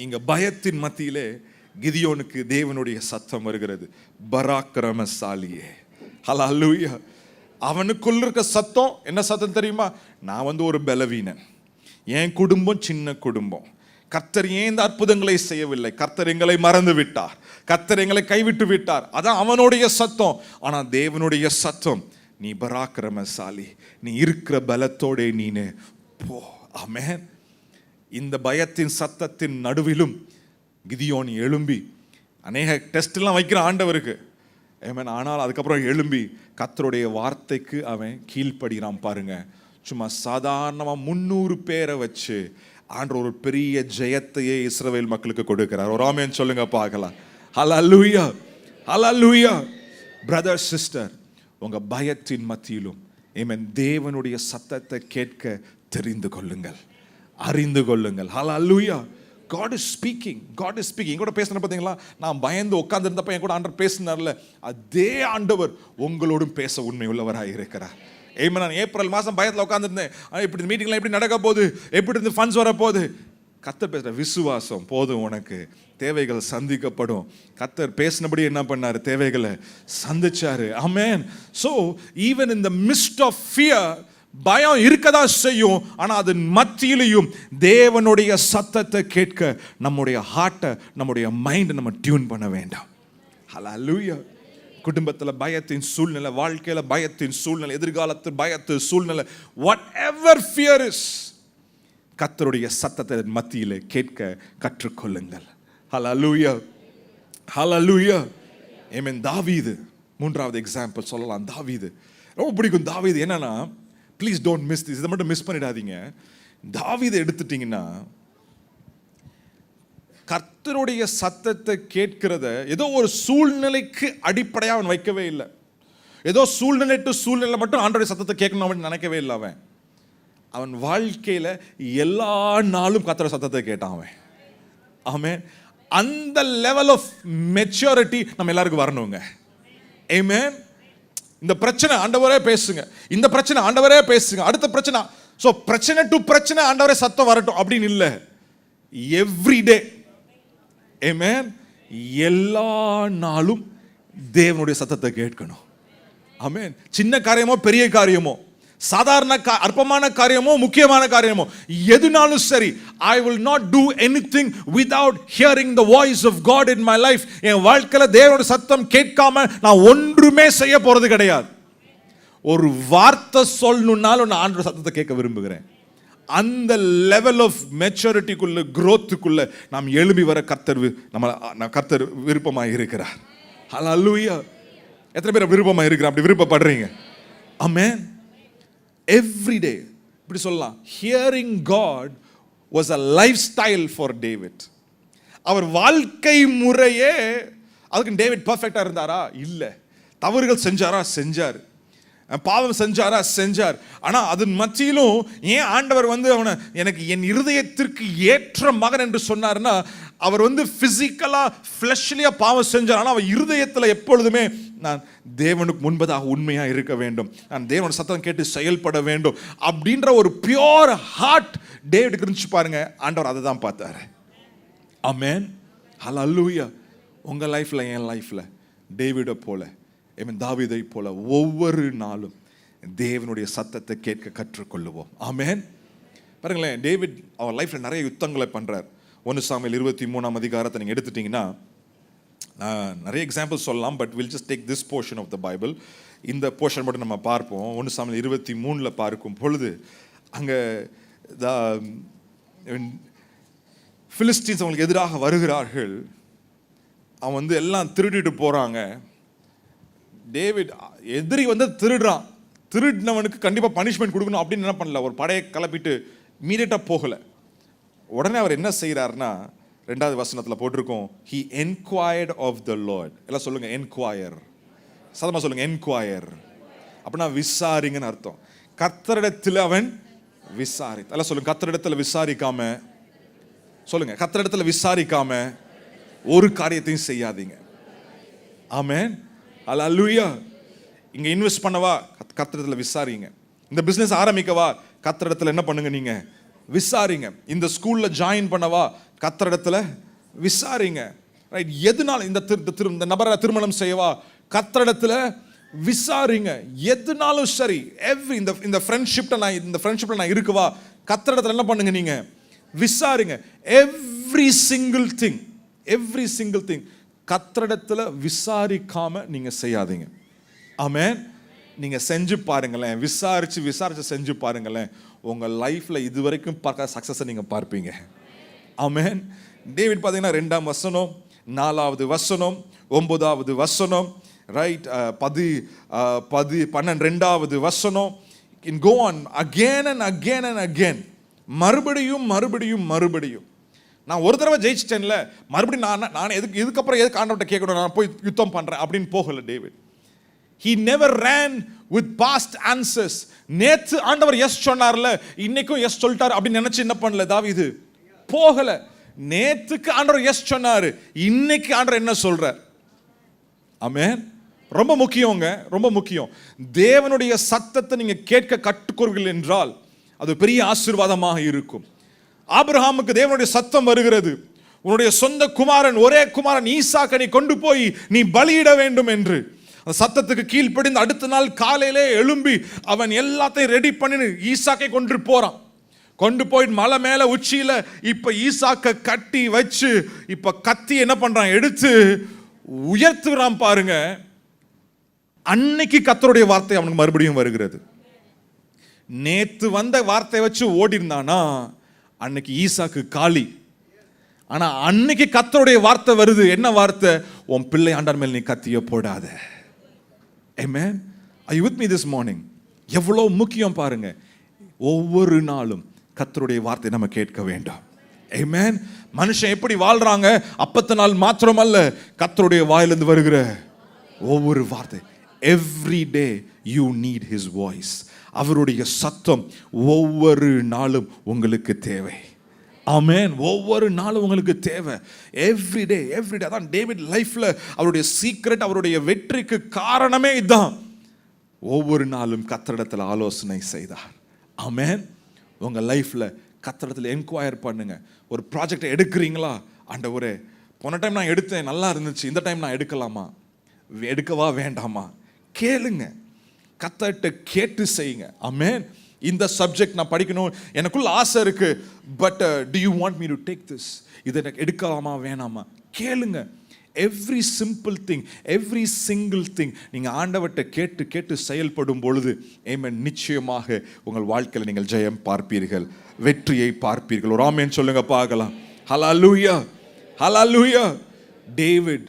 இங்க பயத்தின் மத்தியிலே கிதியோனுக்கு தேவனுடைய சத்தம் வருகிறது, பராக்கிரமசாலியே. ஹல்லேலூயா. அவனுக்குள்ள இருக்க சத்தம் என்ன சத்தம் தெரியுமா? நான் ஒரு பலவீனன், என் குடும்பம் சின்ன குடும்பம், கர்த்தர் ஏன் இந்த அற்புதங்களை செய்யவில்லை, கர்த்தர் எங்களை மறந்து விட்டார், கர்த்தர் எங்களை கைவிட்டு விட்டார். அதான் அவனுடைய சத்தம். ஆனா தேவனுடைய சத்தம், நீ பராக்கிரமசாலி, நீ இருக்கிற பலத்தோட நீனு போ. ஆமென். இந்த பயத்தின் சத்தத்தின் நடுவிலும் கிதியோன் எழும்பி அநேக டெஸ்ட் எல்லாம் வைக்கிற ஆண்டவருக்கு. ஆமென். ஆனால் அதுக்கப்புறம் எழும்பி கர்த்தருடைய வார்த்தைக்கு அவன் கீழ்ப்படுகிறான். பாருங்க, சும்மா சாதாரணமாக 300 பேரை வச்சு ஆண்டவர் ஒரு பெரிய ஜெயத்தையே இஸ்ரவேல் மக்களுக்கு கொடுக்கிறார். ஒரு ஆமென் சொல்லுங்க பார்க்கலாம். ஹல்லேலூயா. ஹல்லேலூயா. பிரதர் சிஸ்டர், உங்க பயத்தின் மத்தியிலும் ஆமென் தேவனுடைய சத்தத்தை கேட்க தெரிந்து கொள்ளுங்கள், அறிந்து கொள்ளுங்கள். ஹல்லேலூயா. God is speaking. God is speaking. கூட பேசுன பார்த்தீங்களா? நான் பயந்து உட்கார்ந்து இருந்தப்ப என் கூட ஆண்டவர் பேசினார்ல, அதே ஆண்டவர் உங்களோடும் பேச உண்மை உள்ளவராக இருக்கிறார். ஏமா, நான் ஏப்ரல் மாதம் பயத்தில் உட்காந்துருந்தேன், இப்படி மீட்டிங்லாம் எப்படி நடக்க போகுது, எப்படி இருந்து ஃபண்ட்ஸ் வர போகுது. கர்த்தர் பேசுற விசுவாசம் போதும், உனக்கு தேவைகள் சந்திக்கப்படும். கர்த்தர் பேசினபடி என்ன பண்ணாரு, தேவைகளை சந்திச்சாரு. ஆமென். So even in the midst of fear, பயம் இருக்கதா செய்யும். ஆனா அதன் மத்தியிலையும் தேவனுடைய சத்தத்தை கேட்க நம்முடைய ஹார்ட்டை, நம்முடைய மைண்டை நம்ம டியூன் பண்ண வேண்டாம். ஹல்லேலூயா. குடும்பத்தில் பயத்தின் சூழ்நிலை, வாழ்க்கையில பயத்தின் சூழ்நிலை, எதிர்காலத்தில் பயத்தின் சூழ்நிலை, வாட் எவர் ஃபியர் இஸ், கர்த்தருடைய சத்தத்தை மத்தியிலே கேட்க கற்றுக்கொள்ளுங்கள். ஹல்லேலூயா. ஹல்லேலூயா. ஆமென். தாவீது, மூன்றாவது எக்ஸாம்பிள் சொல்லலாம். தாவீது ரொம்ப பிடிக்கும். தாவீது என்னன்னா, ப்ளீஸ் டோன்ட் மிஸ் திஸ், இதை மட்டும் மிஸ் பண்ணிடாதீங்க. தாவீதை எடுத்துட்டீங்கன்னா, கர்த்தருடைய சத்தத்தை கேட்கிறத ஏதோ ஒரு சூழ்நிலைக்கு அடிப்படையாக அவன் வைக்கவே இல்லை. ஏதோ சூழ்நிலை டு சூழ்நிலை மட்டும் ஆண்டவருடைய சத்தத்தை கேட்கணும் அப்படின்னு நினைக்கவே இல்லை. அவன் வாழ்க்கையில் எல்லா நாளும் கர்த்தருடைய சத்தத்தை கேட்டான் அவன். ஆமென். அந்த லெவல் ஆஃப் மெச்சூரிட்டி நம்ம எல்லாருக்கும் வரணுங்க. ஆமென். இந்த பிரச்சனை ஆண்டவரே பேசுங்க, இந்த பிரச்சனை ஆண்டவரே பேசுங்க, அடுத்த பிரச்சனை, ஸோ பிரச்சனை டு பிரச்சனை ஆண்டவரே சத்தம் வரட்டும் அப்படின்னு இல்லை. எவ்ரிடே. ஆமென். எல்லா நாளும் தேவனுடைய சத்தத்தை கேட்கணும். ஆமென். சின்ன காரியமோ பெரிய காரியமோ, சாதாரண அற்பமான காரியமோ முக்கியமான காரியமோ, எதுனாலும் சரி, I will not do anything without hearing the voice of God in my life. என் வாழ்க்கையில தேவனுடைய சத்தம் கேட்காம நான் ஒன்றுமே செய்ய போறது கிடையாது. ஒரு வார்த்தை சொல்லணும்னாலும் நான் ஆண்டவருடைய சத்தத்தை கேட்க விரும்புகிறேன். அந்த லெவல் ஆஃப் மெச்சூரிட்டிக்குள்ள, growthக்குள்ள நாம் எழும்பி வர கர்த்தர் விருப்பமாக இருக்கிறார். ஹல்லேலூயா. எத்தனை பேர் விருப்பமாக இருக்கிறார், அப்படி விருப்பப்படுறீங்க? ஆமென். Every day, இப்படி சொல்லலாம், hearing God was a lifestyle for David. அவர் வாழ்க்கை முறையே, அதுக்கு டேவிட் பர்ஃபெக்டா இருந்தாரா? இல்லை. தவறுகள் செஞ்சாரா? செஞ்சார். பாவம் செஞ்சாரா, செஞ்சார். ஆனா அதன் மத்தியிலும் ஏன் ஆண்டவர் அவனை எனக்கு என் இருதயத்திற்கு ஏற்ற மகன் என்று சொன்னார்னா, அவர் பிசிக்கலா ஃபிளஷ்லியா பாவம் செஞ்சார். ஆனால் அவர் இருதயத்தில் எப்பொழுதுமே நான் தேவனுக்கு முன்பதாக உண்மையா இருக்க வேண்டும், நான் தேவனோட சத்தம் கேட்டு செயல்பட வேண்டும் அப்படின்ற ஒரு பியோர் ஹார்ட் டேவிடுக்கு இருந்துச்சு பாருங்க. ஆண்டவர் அதை தான் பார்த்தாரு. ஆமென், ஹல்லேலூயா. உங்க லைஃப்ல, என் லைஃப்ல டேவிடை போல, தாவீதை போல ஒவ்வொரு நாளும் தேவனுடைய சத்தத்தை கேட்க கற்றுக்கொள்ளுவோம். ஆமென். பாருங்களேன், டேவிட் அவர் லைஃப்ல நிறைய யுத்தங்களை பண்றார். 1 சாமுவேல் 23ஆம் அதிகாரத்தை நீங்க எடுத்துட்டீங்கன்னா நிறைய எக்ஸாம்பிள் சொல்லலாம், but will just take this portion of the Bible. இந்த போர்ஷன் மட்டும் நம்ம பார்ப்போம். 1 சாமுவேல் 23 பார்க்கும் பொழுது அங்கே பிலிஸ்டீன்ஸ் அவங்களுக்கு எதிராக வருகிறார்கள். அவன் எல்லாம் திருடிட்டு போறாங்க. டேவிட் எதிரி திருடுறான், திருடினவனுக்கு கண்டிப்பாக பனிஷ்மெண்ட் கொடுக்கணும் அப்படின்னு என்ன பண்ணல, ஒரு படையை கிளப்பிட்டு இமீடியட்டாக போகலை. உடனே அவர் என்ன செய்கிறார்னா, 2வது வசனத்தில் போட்டிருக்கோம், he enquired of the Lord. எல்லாம் சொல்லுங்க, என்குவயர். சதமா சொல்லுங்க, என்குவயர் அப்படின்னா விசாரிங்கன்னு அர்த்தம். கர்த்தரிடத்தில் அவன் விசாரி. எல்லாம் சொல்லுங்க, கர்த்தரிடத்தில் விசாரிக்காம, சொல்லுங்க, கர்த்தரிடத்தில் விசாரிக்காம ஒரு காரியத்தையும் செய்யாதீங்க. ஆமென், ஹல்லேலூயா. இங்க இன்வெஸ்ட் பண்ணவா, கர்த்தரிடத்தில் விசாரிங்க. இந்த பிசினஸ் ஆரம்பிக்கவா, கர்த்தரிடத்தில் என்ன பண்ணுங்க, நீங்க விசாரிங்க. இந்த ஸ்கூல்ல ஜாயின் பண்ணவா, கர்த்தரிடத்தில் விசாரிங்க. ரைட், எதுனால இந்த நபரை திருமணம் செய்யவா, கர்த்தரிடத்தில் விசாரிங்க. எதுனாலும் சரி, இந்த ஃப்ரெண்ட்ஷிப்ல நான் இருக்குவா, கர்த்தரிடத்தில் என்ன பண்ணுங்க, நீங்க விசாரிங்க. எவ்ரி சிங்கிள் திங் கர்த்தரிடத்தில் விசாரிக்காம நீங்க செய்யாதீங்க. ஆமென். நீங்க செஞ்சு பாருங்களேன், விசாரிச்சு செஞ்சு பாருங்களேன், உங்க லைஃப்ல இதுவரைக்கும் பார்க்காத சக்சஸை நீங்க பார்ப்பீங்க. ஆமென். டேவிட் பார்த்தீங்கன்னா 2ஆம் வசனம், 4வது வசனம், 9வது வசனம், ரைட், 12வது வசனம், can go on again and again. மறுபடியும் நான் ஒரு தடவை ஜெயிச்சிட்டேன்ல, மறுபடியும் நான் இதுக்கப்புறம் எதுக்கு ஆண்டவர்கிட்ட கேட்கணும், நான் போய் யுத்தம் பண்றேன் அப்படின்னு போகல David. He never ran with past answers. நேத்து ஆண்டவர் எஸ் சொன்னார்ல, இன்னைக்கும் எஸ் சொல்லிட்டார் அப்படின்னு நினைச்சு என்ன பண்ணல தாவீது, போகல. நேத்துக்கு ஆண்டவர் எஸ் சொன்னாரு, இன்னைக்கு ஆண்டவர் என்ன சொல்றார். ஆமென். ரொம்ப முக்கியங்க, ரொம்ப முக்கியம். தேவனுடைய சத்தத்தை நீங்க கேட்க கற்றுக்கொள்வீர்கள் என்றால் அது பெரிய ஆசீர்வாதமாக இருக்கும். ஆபிரகாமுக்கு தேவனுடைய சத்தம் வருகிறது, உன்னுடைய சொந்த குமாரன், ஒரே குமாரன் ஈசாக்கை நீ கொண்டு போய் நீ பலியிட வேண்டும் என்று. அந்த சத்தத்துக்கு கீழ்ப்படிந்து அடுத்த நாள் காலையிலே எழும்பி அவன் எல்லாத்தையும் ரெடி பண்ணி ஈசாக்கை கொண்டு போய் மலை மேல உச்சியில இப்ப ஈசாக்கை கட்டி வச்சு இப்ப கத்தி என்ன பண்றான், எடுத்து உயர்த்துறான் பாருங்க. அன்னைக்கு கர்த்தருடைய வார்த்தை அவனுக்கு மறுபடியும் வருகிறது. நேத்து வந்த வார்த்தை வச்சு ஓடி இருந்தானா அன்னைக்கு ஈசாக்கு காலி. ஆனா அன்னைக்கு கர்த்தருடைய வார்த்தை வருது. என்ன வார்த்தை? உன் பிள்ளை ஆண்டார் மேல் நீ கத்திய போடாத. Amen. Are you with me this morning? எவ்வளவு முக்கியம் பாருங்க. ஒவ்வொரு நாளும் கர்த்தருடைய வார்த்தை நம்ம கேட்க வேண்டும். Amen. மனுஷன் எப்படி வாழ்றாங்க, அப்பத்த நாள் மாத்திரமல்ல, கர்த்தருடைய வாயிலிருந்து வருகிற ஒவ்வொரு வார்த்தை. Every day you need his voice. அவருடைய சத்தம் ஒவ்வொரு நாளும் உங்களுக்கு தேவை. ஆமென். ஒவ்வொரு நாளும் உங்களுக்கு தேவை. எவ்ரிடே அதான் டேவிட் லைஃப்ல அவருடைய சீக்ரெட், அவருடைய வெற்றிக்கு காரணமே இதுதான். ஒவ்வொரு நாளும் கர்த்தரிடத்தில் ஆலோசனை செய்தார். ஆமென். உங்க லைஃப்ல கர்த்தரிடத்தில் என்குவயர் பண்ணுங்க. ஒரு ப்ராஜெக்ட் எடுக்கிறீங்களா, ஆண்டவரே போன டைம் நான் எடுத்தேன் நல்லா இருந்துச்சு, இந்த டைம் நான் எடுக்கவா வேண்டாமா கேளுங்க. கர்த்தர்கிட்ட கேட்டு செய்யுங்க. ஆமென். இந்த சப்ஜெக்ட் நான் படிக்கணும், எனக்குள்ள ஆசை இருக்கு, but do you want me to take this? இதை எடுக்கலாமா வேணாமா கேளுங்க. Every simple thing, every single thing நீங்க ஆண்டவர்கிட்ட கேட்டு செயல்படும் பொழுது ஆமென், நிச்சயமாக உங்கள் வாழ்க்கையில் நீங்கள் ஜெயம் பார்ப்பீர்கள், வெற்றியை பார்ப்பீர்கள். ஒரு ஆமென் சொல்லுங்க பார்க்கலாம். Hallelujah, hallelujah. David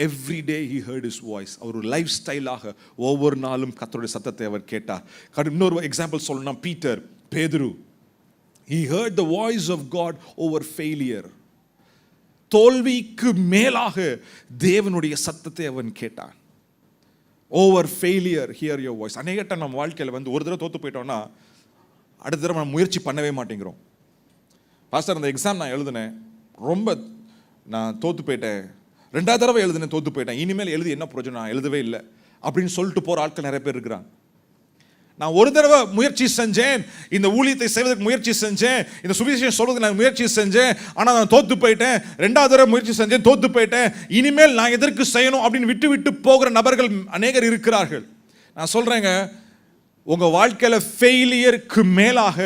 every day he heard his voice. அவர் லைஃப் ஸ்டைலாக ஒவ்வொரு நாளும் கர்த்தருடைய சத்தத்தை அவர் கேட்டார். இன்னொரு எக்ஸாம்பிள் சொல்லணும்னா பேதுரு, he heard the voice of God over failure. தோல்விக்கு மேலாக தேவனுடைய சத்தத்தை அவன் கேட்டான். Over failure here your voice. அநேக டைம் நம்ம வாழ்க்கையில் வந்து ஒரு தடவை தோற்று போயிட்டோம்னா அடுத்த தடவை நம்ம முயற்சி பண்ணவே மாட்டேங்கிறோம். பாஸ்டர், அந்த எக்ஸாம் நான் எழுதினேன், ரொம்ப நான் தோற்று போயிட்டேன், 2வது தடவை எழுதினேன், தோற்று போயிட்டேன், இனிமேல் எழுதி என்ன பிரயோஜனம், நான் எழுதவே இல்லை அப்படின்னு சொல்லிட்டு போகிற ஆட்கள் நிறைய பேர் இருக்கிறாங்க. நான் ஒரு தடவை முயற்சி செஞ்சேன், இந்த ஊழியத்தை செய்வதற்கு முயற்சி செஞ்சேன், இந்த சுவிசேஷம் சொல்றதுக்கு நான் முயற்சி செஞ்சேன், ஆனால் நான் தோற்று போயிட்டேன், 2வது தடவை முயற்சி செஞ்சேன், தோற்று போயிட்டேன், இனிமேல் நான் எதற்கு செய்யணும் அப்படின்னு விட்டு விட்டு போகிற நபர்கள் அநேகர் இருக்கிறார்கள். நான் சொல்றேங்க, உங்க வாழ்க்கையில ஃபெயிலியருக்கு மேலாக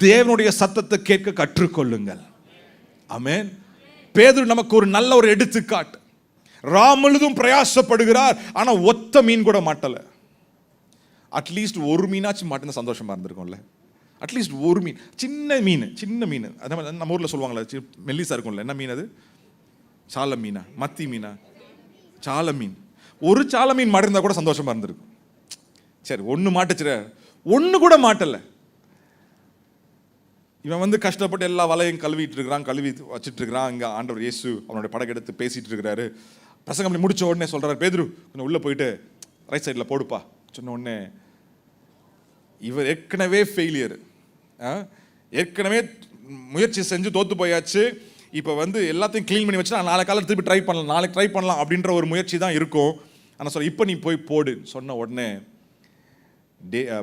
தேவனுடைய சத்தத்தை கேட்க கற்றுக்கொள்ளுங்கள். ஆமென். பேதுரு நமக்கு ஒரு நல்ல ஒரு எடுத்துக்காட்டு. ராமுழுதும் பிரயாசப்படுகிறார், ஆனா ஒத்த மீன் கூட மாட்டல. அட்லீஸ்ட் ஒரு மீனாச்சும் மாட்டினா சந்தோஷமா இருந்திருக்கும்ல. அட்லீஸ்ட் ஒரு மீன், சின்ன மீன், நம்ம ஊர்ல சொல்லுவாங்களே மெல்லிசா இருக்கும்ல, என்ன மீன் அது? சால மீனா, மத்தி மீனா? சால மீன். ஒரு சால மீன் மாட்டிருந்தா கூட சந்தோஷமா இருந்திருக்கும். சரி, ஒன்று மாட்டுச்சுற, ஒன்று கூட மாட்டல. இவன் வந்து கஷ்டப்பட்டு எல்லா வலையும் கழுவி வச்சுட்டு இருக்கிறான். இங்கே ஆண்டவர் இயேசு அவனுடைய படகு எடுத்து பேசிட்டு இருக்கிறாரு. பிரசங்கம் பண்ணி முடிச்ச உடனே சொல்றாரு, பேதுரு கொஞ்சம் உள்ளே போயிட்டு ரைட் சைடில் போடுப்பா சொன்ன உடனே, இவர் ஏற்கனவே ஃபெயிலியர், ஏற்கனவே முயற்சி செஞ்சு தோத்து போயாச்சு. இப்போ வந்து எல்லாத்தையும் க்ளீன் பண்ணி வச்சு நாளைக்கு காலையில் திருப்பி நாளைக்கு ட்ரை பண்ணலாம் அப்படின்ற ஒரு முயற்சி தான் இருக்கும். ஆனால் சொல்ல இப்போ நீ போய் போடு சொன்ன உடனே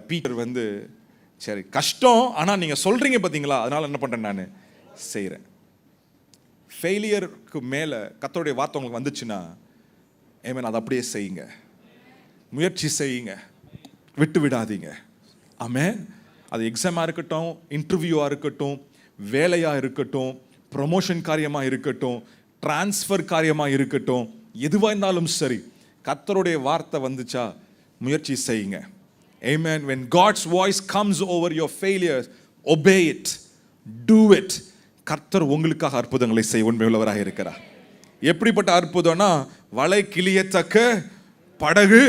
பீட்டர் வந்து, சரி கஷ்டம், ஆனால் நீங்கள் சொல்கிறீங்க பார்த்தீங்களா, அதனால் என்ன பண்ணுறேன், நான் செய்கிறேன். ஃபெயிலியருக்கு மேலே கர்த்தருடைய வார்த்தை உங்களுக்கு வந்துச்சுன்னா, ஆமென், அதை அப்படியே செய்யுங்க, முயற்சி செய்யுங்க, விட்டு விடாதீங்க. ஆமென். அது எக்ஸாமாக இருக்கட்டும், இன்டர்வியூவாக இருக்கட்டும், வேலையாக இருக்கட்டும், ப்ரொமோஷன் காரியமாக இருக்கட்டும், டிரான்ஸ்ஃபர் காரியமாக இருக்கட்டும், எதுவாக இருந்தாலும் சரி, கர்த்தருடைய வார்த்தை வந்துச்சா முயற்சி செய்யுங்க. Amen. When God's voice comes over your failures, obey it, do it. கர்த்தர் உங்களுக்காக அற்புதங்களை செய்ய உண்மையுள்ளவராக இருக்கிறார். எப்படிப்பட்ட அற்புதம்னா, வலை கிளியத்தக்க, படகு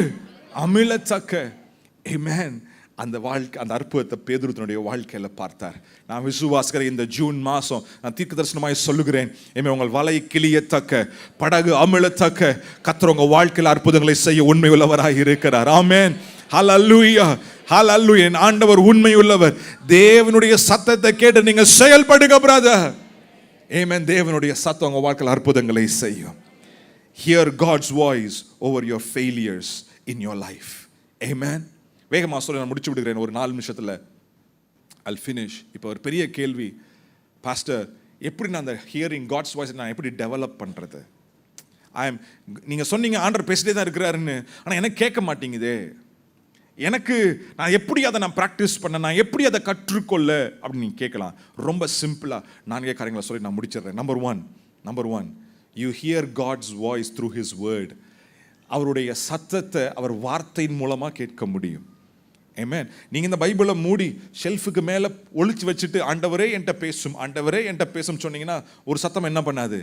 அமிழத்தக்க. Amen. அந்த அற்புதத்தை பேதுரு தன்னுடைய வாழ்க்கையில பார்த்தார். நான் விசுவாசிக்கிறேன், இந்த ஜூன் மாசம் நான் தீர்க்கதரிசனமாய் சொல்லுகிறேன், உங்கள் வலை கிளியத்தக்க, படகு அமிழத்தக்க கர்த்தர் உங்க வாழ்க்கையில அற்புதங்களை செய்ய உண்மையுள்ளவராக இருக்கிறார். ஆமென். ஹல்லேலூயா, ஹல்லேலூயா. ஆண்டவர் உண்மையுள்ளவர். தேவனுடைய சத்தத்தை கேட்டு நீங்க செயல்படுங்க பிரதர். ஆமென். தேவனுடைய சத்தம் உங்க வாழ்க்கையில அற்புதங்களை செய்யும். Hear God's voice over your failures in your life. Amen. வேகமாக சொல்ல நான் முடிச்சு விடுகிறேன் ஒரு 4 நிமிஷத்தில். I'll finish. இப்போ ஒரு பெரிய கேள்வி, பாஸ்டர், எப்படி நான் அந்த ஹியரிங் காட்ஸ் வாய்ஸ் நான் எப்படி டெவலப் பண்ணுறது? நீங்கள் சொன்னீங்க ஆண்டவர் பேசிட்டே தான் இருக்கிறாருன்னு, ஆனால் எனக்கு கேட்க மாட்டேங்குதே, நான் எப்படி அதை நான் ப்ராக்டிஸ் பண்ண, நான் எப்படி அதை கற்றுக்கொள்ள அப்படின்னு நீங்கள் கேட்கலாம். ரொம்ப சிம்பிளாக 4 காரியங்களை சொல்லி நான் முடிச்சிடுறேன். நம்பர் ஒன், you hear God's voice through his word. அவருடைய சத்தத்தை அவர் வார்த்தையின் மூலமாக கேட்க முடியும். ஆமென். நீங்கள் இந்த பைபிளை மூடி ஷெல்ஃபுக்கு மேலே ஒளிச்சு வச்சுட்டு ஆண்டவரே என்கிட்ட பேசும், ஆண்டவரே என்கிட்ட பேசும் சொன்னீங்கன்னா ஒரு சத்தம் என்ன பண்ணாது,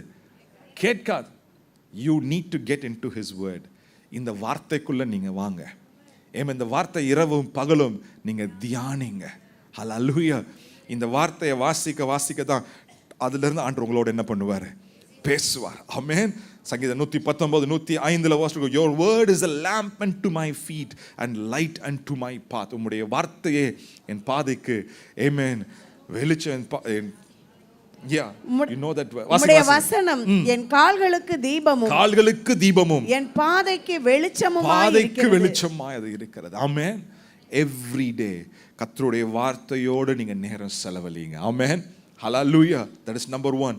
கேட்காது. You need to get in to his word. இந்த வார்த்தைக்குள்ளே நீங்கள் வாங்க. இந்த வார்த்தை இரவும் பகலும் நீங்கள் தியானிங்க. ஹல்லேலூயா. இந்த வார்த்தையை வாசிக்க தான் அதிலிருந்து ஆண்டவர் உங்களோட என்ன பண்ணுவார், பேசுவார். ஆமென். சங்கீதம் 119 105 வாசிக்கிறோம், your word is a lamp unto my feet and light unto my path. உம்முடைய வார்த்தையே என் பாதைக்கு, ஆமென், வெளிச்சம். உம்முடைய வசனம் என் கால்களுக்கு தீபமும் என் பாதைக்கு வெளிச்சமாய் இருக்கிறது. ஆமென். எவ்ரி டே கர்த்தருடைய வார்த்தையோடு நீங்க நேரம் செலவழிங்க. ஆமென். ஹல்லேலூயா. That is number 1.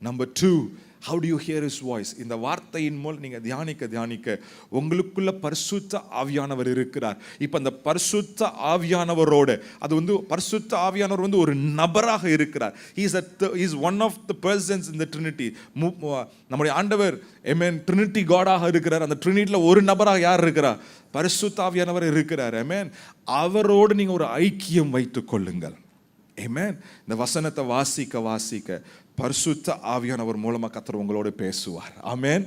Number 2, how do you hear his voice? இந்த வார்த்தையின் மூலம் நீங்க தியானிக்க உங்களுக்குள்ள பரிசுத்த ஆவியானவர் இருக்கிறார். இப்போ அந்த பரிசுத்த ஆவியானவரோட, அது வந்து பரிசுத்த ஆவியானவர் வந்து ஒரு நபராக இருக்கிறார். he is one of the persons in the Trinity. நம்முடைய ஆண்டவர், ஆமென், ட்ரினிட்டி காடாக இருக்கிறார். அந்த ட்ரினிட்டில ஒரு நபராக யார் இருக்கிறார்? பரிசுத்த ஆவியானவர் இருக்கிறார். ஆமென். அவரோடு நீங்க ஒரு ஐக்கியம் வைத்துக் கொள்ளுங்கள். ஆமென். இந்த வசனத்தை வாசிக்க பரிசுத்த ஆவியானவர் மூலமா கர்த்தர் உங்களோடு பேசுவார். ஆமென்.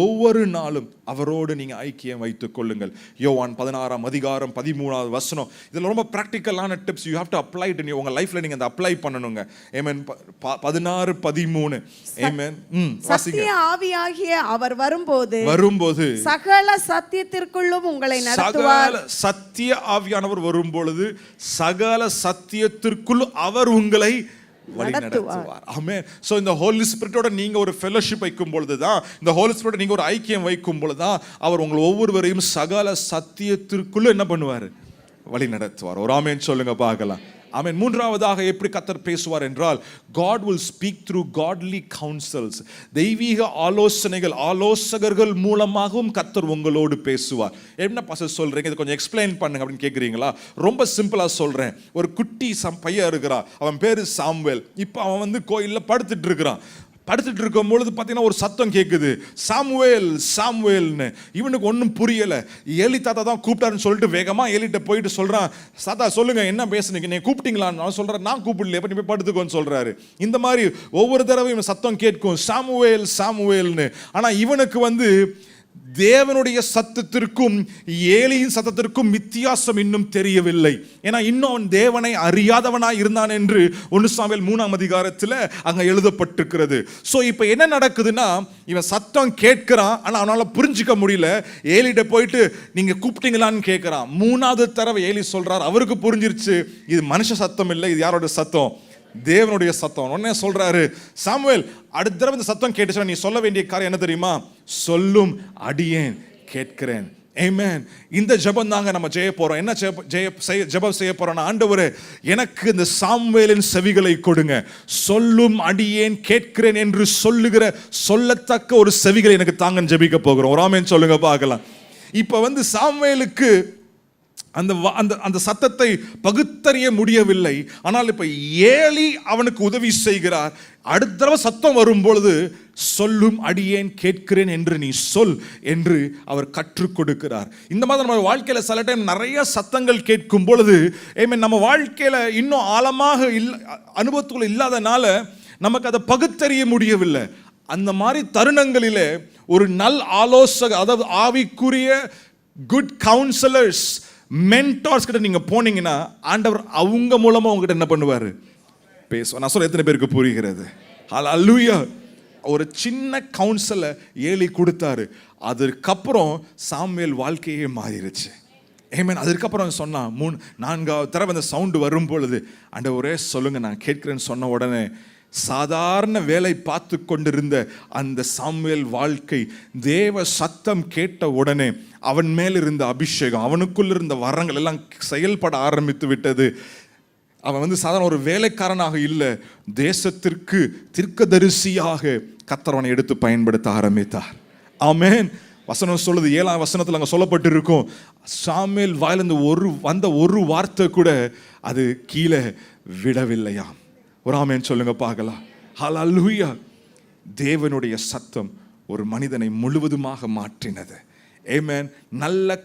ஒவ்வொரு நாளும் அவரோடு நீங்க ஐக்கியம் வைத்துக் கொள்ளுங்கள். யோவான் 16:13 இதுல ரொம்ப பிராக்டிக்கலான tips. You have to apply it in உங்க லைஃப்ல. நீங்க அதை அப்ளை பண்ணணுங்க. ஆமென். 16:13 ஆமென். சத்திய ஆவியாகிய அவர் வரும்போது சகல சத்தியத்திற்குள்ளும் உங்களை நடத்துவார். சத்திய ஆவியானவர் வரும்பொழுது சகல சத்தியத்திற்குள் அவர் உங்களை வழி நடத்துவார். ஆமென். சோ இந்த ஹோலி ஸ்பிரிட்டோட நீங்க ஒரு ஃபெலோஷிப் வைக்கும் பொழுது தான், இந்த ஹோலி ஸ்பிரிட்டோட நீங்க ஒரு ஐக்கியம் வைக்கும் பொழுது தான் அவர் உங்களை ஒவ்வொருவரையும் சகல சத்தியத்திற்குள்ள என்ன பண்ணுவார்? வழி நடத்துவார். ஒரு ஆமென் சொல்லுங்க பார்க்கலாம். ஆமென். மூன்றாவதாக எப்படி கர்த்தர் பேசுவார் என்றால், God will speak through godly counsels. தெய்வீக ஆலோசனைகள், ஆலோசகர்கள் மூலமாகவும் கர்த்தர் உங்களோடு பேசுவார். என்ன பாஸ்டர் சொல்றீங்க, இது கொஞ்சம் எக்ஸ்பிளைன் பண்ணுங்க அப்படின்னு கேட்குறீங்களா? ரொம்ப சிம்பிளா சொல்றேன். ஒரு குட்டி பையன் இருக்கிறான், அவன் பேரு சாமுவேல். இப்போ அவன் வந்து கோயிலில் படுத்துட்டு இருக்கிறான். படுத்துட்டு இருக்கும் பொழுது பார்த்தீங்கன்னா ஒரு சத்தம் கேட்குது, சாமுவேல் சாமுவேல்னு. இவனுக்கு ஒன்றும் புரியலை. ஏலி தாத்தா தான் கூப்பிட்டாருன்னு சொல்லிட்டு வேகமாக ஏலிட்ட போயிட்டு சொல்கிறான், தாத்தா சொல்லுங்க என்ன பேசுனீங்க, நீ கூப்பிட்டீங்களான்னு. அவன் சொல்கிறேன், நான் கூப்பிடல, எப்போ நீ போய் படுத்துக்கோன்னு சொல்கிறாரு. இந்த மாதிரி ஒவ்வொரு தடவையும் சத்தம் கேட்கும், சாமுவேல் சாமுவேல்னு. ஆனால் இவனுக்கு வந்து தேவனுடைய சத்தத்திற்கும் ஏலியின் சத்தத்திற்கும் வித்தியாசம் இன்னும் தெரியவில்லை. ஏன்னா இன்னும் அவன் தேவனை அறியாதவனாய் இருந்தான் என்று 1 சாமுவேல் 3 அங்க எழுதப்பட்டிருக்கிறது. சோ இப்போ என்ன நடக்குதுன்னா, இவன் சத்தம் கேட்கிறான், ஆனா அவனால புரிஞ்சிக்க முடியல. ஏலிட்ட போயிட்டு நீங்க கூப்பிட்டீங்களான்னு கேட்கிறான். 3வது தடவை ஏலி சொல்றார், அவருக்கு புரிஞ்சிருச்சு இது மனுஷ சத்தம் இல்லை, இது யாரோட சத்தம்? தேவனுடைய சத்தம். உடனே சொல்றாரு, சாமுவேல் அடுத்த தடவை இந்த சத்தம் கேட்டுச்சா நீ சொல்ல வேண்டிய காரியம் என்ன தெரியுமா? சொல்லும் அடியேன் கேட்கிறேன். ஆமென். இந்த ஜெபம் தாங்க நம்ம செய்ய போறோம். என்ன ஜெபம் செய்ய போறோம்? ஆண்டவரே எனக்கு இந்த சாமுவேலின் செவிகளை கொடுங்க, சொல்லும் அடியேன் கேட்கிறேன் என்று சொல்லுகிற சொல்லத்தக்க ஒரு செவிகளை எனக்கு தாங்கன்னு ஜெபிக்க போகிறோம். ஒரு ஆமென் சொல்லுங்க பார்க்கலாம். இப்ப வந்து சாமுவேலுக்கு அந்த சத்தத்தை பகுத்தறிய முடியவில்லை. ஆனால் இப்ப ஏலி அவனுக்கு உதவி செய்கிறார். அடுத்த தடவை சத்தம் வரும் பொழுது சொல்லும் அடியேன் கேட்கிறேன் என்று நீ சொல் என்று அவர் கற்றுக் கொடுக்கிறார். இந்த மாதிரி நம்ம வாழ்க்கையில சில டைம் நிறைய சத்தங்கள் கேட்கும் பொழுது நம்ம வாழ்க்கையில இன்னும் ஆழமாக அனுபவத்துக்குள்ள இல்லாதனால நமக்கு அதை பகுத்தறிய முடியவில்லை. அந்த மாதிரி தருணங்களிலே ஒரு நல் ஆலோசகர், அதாவது ஆவிக்குரிய குட் கவுன்சிலர்ஸ், மென்டார்ஸ் கிட்ட நீங்க போனீங்கன்னா ஆண்டவர் அவங்க மூலமா உங்ககிட்ட என்ன பண்ணுவாரு? பேசுவார். நான் சொல்ல எத்தனை பேருக்கு புரிகிறது? ஹல்லேலூயா. ஒரு சின்ன கவுன்சிலை ஏலி கொடுத்தாரு. அதுக்கப்புறம் சாமுவேல் வாழ்க்கையே மாறிடுச்சு. ஆமென். அதுக்கப்புறம் சொன்னா 4வது தடவை அந்த சவுண்டு வரும் பொழுது ஆண்டவரே சொல்லுங்க நான் கேட்கிறேன்னு சொன்ன உடனே சாதாரண வேலை பார்த்து கொண்டிருந்த அந்த சாமுவேல் வாழ்க்கை தேவ சத்தம் கேட்ட உடனே அவன் மேல் இருந்த அபிஷேகம், அவனுக்குள்ள இருந்த வரங்கள் எல்லாம் செயல்பட ஆரம்பித்து விட்டது. அவன் வந்து சாதாரண ஒரு வேலைக்காரனாக இல்லை, தேசத்திற்கு தீர்க்கதரிசியாக கர்த்தர் அவனை எடுத்து பயன்படுத்த ஆரம்பித்தார். ஆமென். வசனம் சொல்லுது, 7ஆம் வசனத்தில் அங்கே சொல்லப்பட்டிருக்கும், சாமுவேல் வாயிலிருந்து வந்த ஒரு வார்த்தை கூட அது கீழே விடவில்லையாம். ஒரு ஆமென் சொல்லுங்க பார்க்கலாம். ஹல்லேலூயா. தேவனுடைய சத்தம் ஒரு மனிதனை முழுவதுமாக மாற்றினது. ஆமென். நல்ல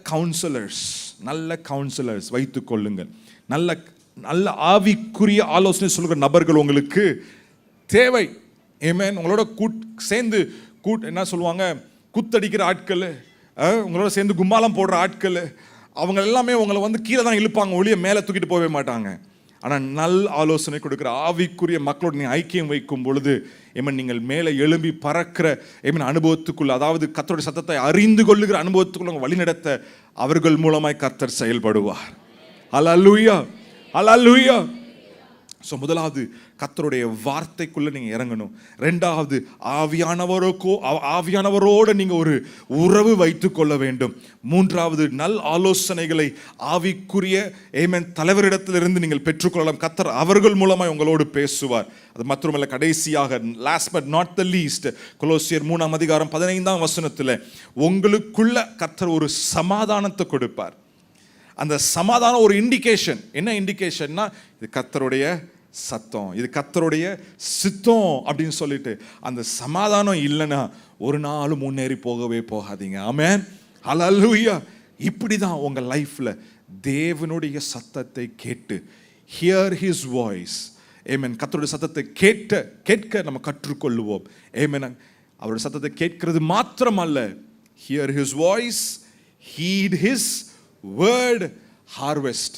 கவுன்சிலர்ஸ் வைத்துக் கொள்ளுங்கள். நல்ல ஆவிக்குரிய ஆலோசனை சொல்கிற நபர்கள் உங்களுக்கு தேவை. ஆமென். உங்களோட சேர்ந்து என்ன சொல்லுவாங்க, குத்தடிக்கிற ஆட்கள், உங்களோட சேர்ந்து கும்மாலம் போடுற ஆட்கள், அவங்க எல்லாமே உங்களை வந்து கீழே தான் இழுப்பாங்க, ஒளிய மேலே தூக்கிட்டு போகவே மாட்டாங்க. ஆனால் நல் ஆலோசனை கொடுக்குற ஆவிக்குரிய மக்களோடு நீங்கள் ஐக்கியம் வைக்கும் பொழுது நீங்கள் மேலே எழும்பி பறக்கிற அனுபவத்துக்குள்ள, அதாவது கர்த்தருடைய சத்தத்தை அறிந்து கொள்ளுகிற அனுபவத்துக்குள்ள வழிநடத்த அவர்கள் மூலமாய் கர்த்தர் செயல்படுவார். ஹல்லேலூயா, ஹல்லேலூயா. ஸோ முதலாவது கர்த்தருடைய வார்த்தைக்குள்ள நீங்க இறங்கணும். 2வது ஆவியானவரோடு நீங்க ஒரு உறவு வைத்துக் கொள்ள வேண்டும். 3வது நல் ஆலோசனைகளை ஆவிக்குரிய தலைவரிடத்திலிருந்து நீங்கள் பெற்றுக்கொள்ளலாம். கர்த்தர் அவர்கள் மூலமாய் உங்களோடு பேசுவார். அது மட்டுமல்ல, கடைசியாக last but not the least, கொலோசியர் 3:15 உங்களுக்குள்ள கர்த்தர் ஒரு சமாதானத்தை கொடுப்பார். அந்த சமாதானம் ஒரு இண்டிகேஷன். என்ன இண்டிகேஷன்னா, இது கர்த்தருடைய சத்தம், இது கர்த்தருடைய சித்தம் அப்படின்னு சொல்லிட்டு அந்த சமாதானம் இல்லைன்னா ஒரு நாளும் முன்னேறி போகவே போகாதீங்க. ஆமென், ஹல்லேலூயா. இப்படிதான் உங்க லைஃப்ல தேவனுடைய சத்தத்தை கேட்டு, ஹியர் ஹிஸ் வாய்ஸ், ஆமென், கர்த்தருடைய சத்தத்தை கேட்க நம்ம கற்றுக்கொள்வோம். ஆமென். அவருடைய சத்தத்தை கேட்கிறது மாத்திரம் அல்ல, hear his voice, heed his word, harvest.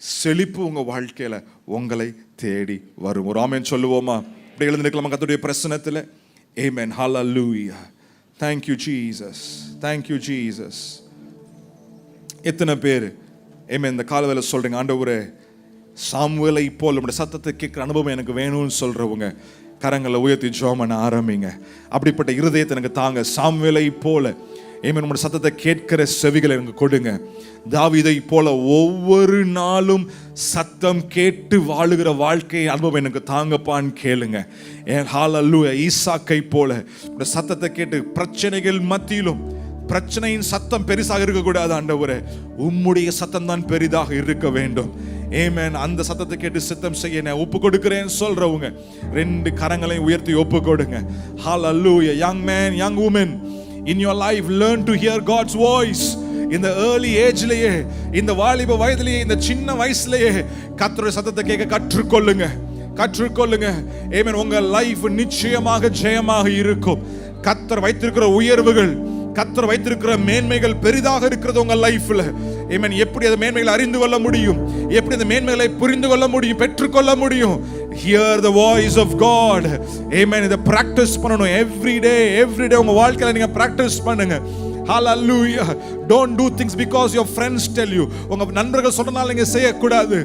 செழிப்பு உங்க வாழ்க்கையில உங்களை தேடி வரும். ஒரு ஆமென் சொல்லுவோமா? இப்படி எழுந்து நிற்கலாமா கர்த்தருடைய பிரசன்னத்தில்? Amen. Hallelujah. Thank you Jesus. Thank you Jesus. எத்தனை பேர் Amen இந்த காலவேளை சொல்றீங்க, ஆண்டவரே சாமுவேலை போல நம்முடைய சத்தத்தை கேட்கிற அனுபவம் எனக்கு வேணும்னு சொல்றவங்க கரங்களை உயர்த்தி ஜெபம் பண்ண ஆரம்பிங்க. அப்படிப்பட்ட இருதயத்தை எனக்கு தாங்க. சாமுவேலை போல Amen நம்முடைய சத்தத்தை கேட்கிற செவிகளை எனக்கு கொடுங்க. தாவீதை போல ஒவ்வொரு நாளும் சத்தம் கேட்டு வாழுகிற வாழ்க்கை அனுபவம் எனக்கு தாங்கப்பான்னு கேளுங்க. ஹல்லேலூயா. ஈசாக்கை போல சத்தத்தை கேட்டு பிரச்சனைகள் மத்தியிலும், பிரச்சனையின் சத்தம் பெரிசாக இருக்கக்கூடாது ஆண்டவரே, உம்முடைய சத்தம் தான் பெரிதாக இருக்க வேண்டும். ஆமென். அந்த சத்தத்தை கேட்டு சித்தம் செய்ய நான் ஒப்பு கொடுக்கிறேன்னு சொல்றவங்க 2 கரங்களையும் உயர்த்தி ஒப்பு கொடுங்க. ஹல்லேலூயா. young man, young woman in your life, learn to hear God's voice. இந்த early ageலயே, இந்த வாலிப வயதிலேயே, இந்த சின்ன வயசுலயே கர்த்தருடைய சத்தத்தை கேட்க கற்றுக்கொள்ளுங்க. ஆமென். உங்க லைஃப் நிச்சயமாக ஜெயமாக இருக்கும். கர்த்தர் வைத்திருக்கிற உயர்வுகள், கர்த்தர் வைத்திருக்கிற மேன்மைகள் பெரிதாக இருக்கிறது உங்க லைஃப்ல. ஆமென். எப்படி அந்த மேன்மைகளை அறிந்து கொள்ள முடியும்? எப்படி அந்த மேன்மைகளை புரிந்து கொள்ள முடியும்? பெற்றுக்கொள்ள முடியும்? Hear the voice of God. Amen. இதை பிராக்டிஸ் பண்ணணும். every day உங்க வாழ்க்கையில நீங்க பிராக்டிஸ் பண்ணுங்க. Hallelujah. Don't do things because your friends tell you. உங்க நண்பர்கள் சொல்றனால நீங்க செய்யக்கூடாது.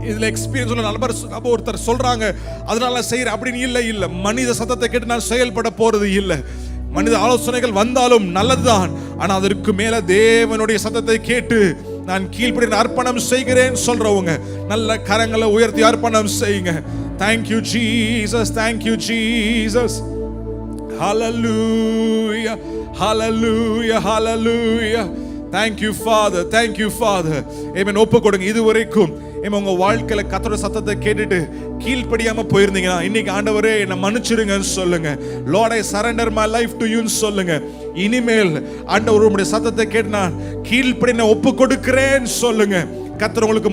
இதுல எக்ஸ்பீரியன்ஸ் உள்ள நண்பர் ஒருத்தர் சொல்றாங்க அதனால செய்யற அப்படின்னு இல்ல. மனித சத்தத்தை கேட்டு நான் செயல்பட போறது இல்ல. மனித ஆலோசனைகள் வந்தாலும் நல்லதுதான், ஆனா அதற்கு மேல தேவனுடைய சத்தத்தை கேட்டு நான் கீழ்ப்படிந்து அர்ப்பணம் செய்கிறேன் சொல்றவங்க நல்ல கரங்களை உயர்த்தி அர்ப்பணம் செய்யுங்க. Thank you Jesus. Thank you Jesus. Hallelujah. Hallelujah. Hallelujah. Thank you Father. Thank you Father. Amen. ஒப்பு கொடுங்க. இதுவரைக்கும் உங்க வாழ்க்கையில கர்த்தருடைய சத்தத்தை கேட்டுட்டு கீழ்ப்படியாம போயிருந்தீங்கன்னா இன்னைக்கு ஆண்டவரே என்னை மன்னிச்சிடுங்கன்னு சொல்லுங்க. Lord, I surrender my life to you ன்னு சொல்லுங்க. இனிமேல் ஆண்டவர் உம்முடைய சத்தத்தை கேட்டு நான் கீழ்ப்படின ஒப்பு கொடுக்கிறேன்னு சொல்லுங்க. கர்த்தர் உங்களுக்கு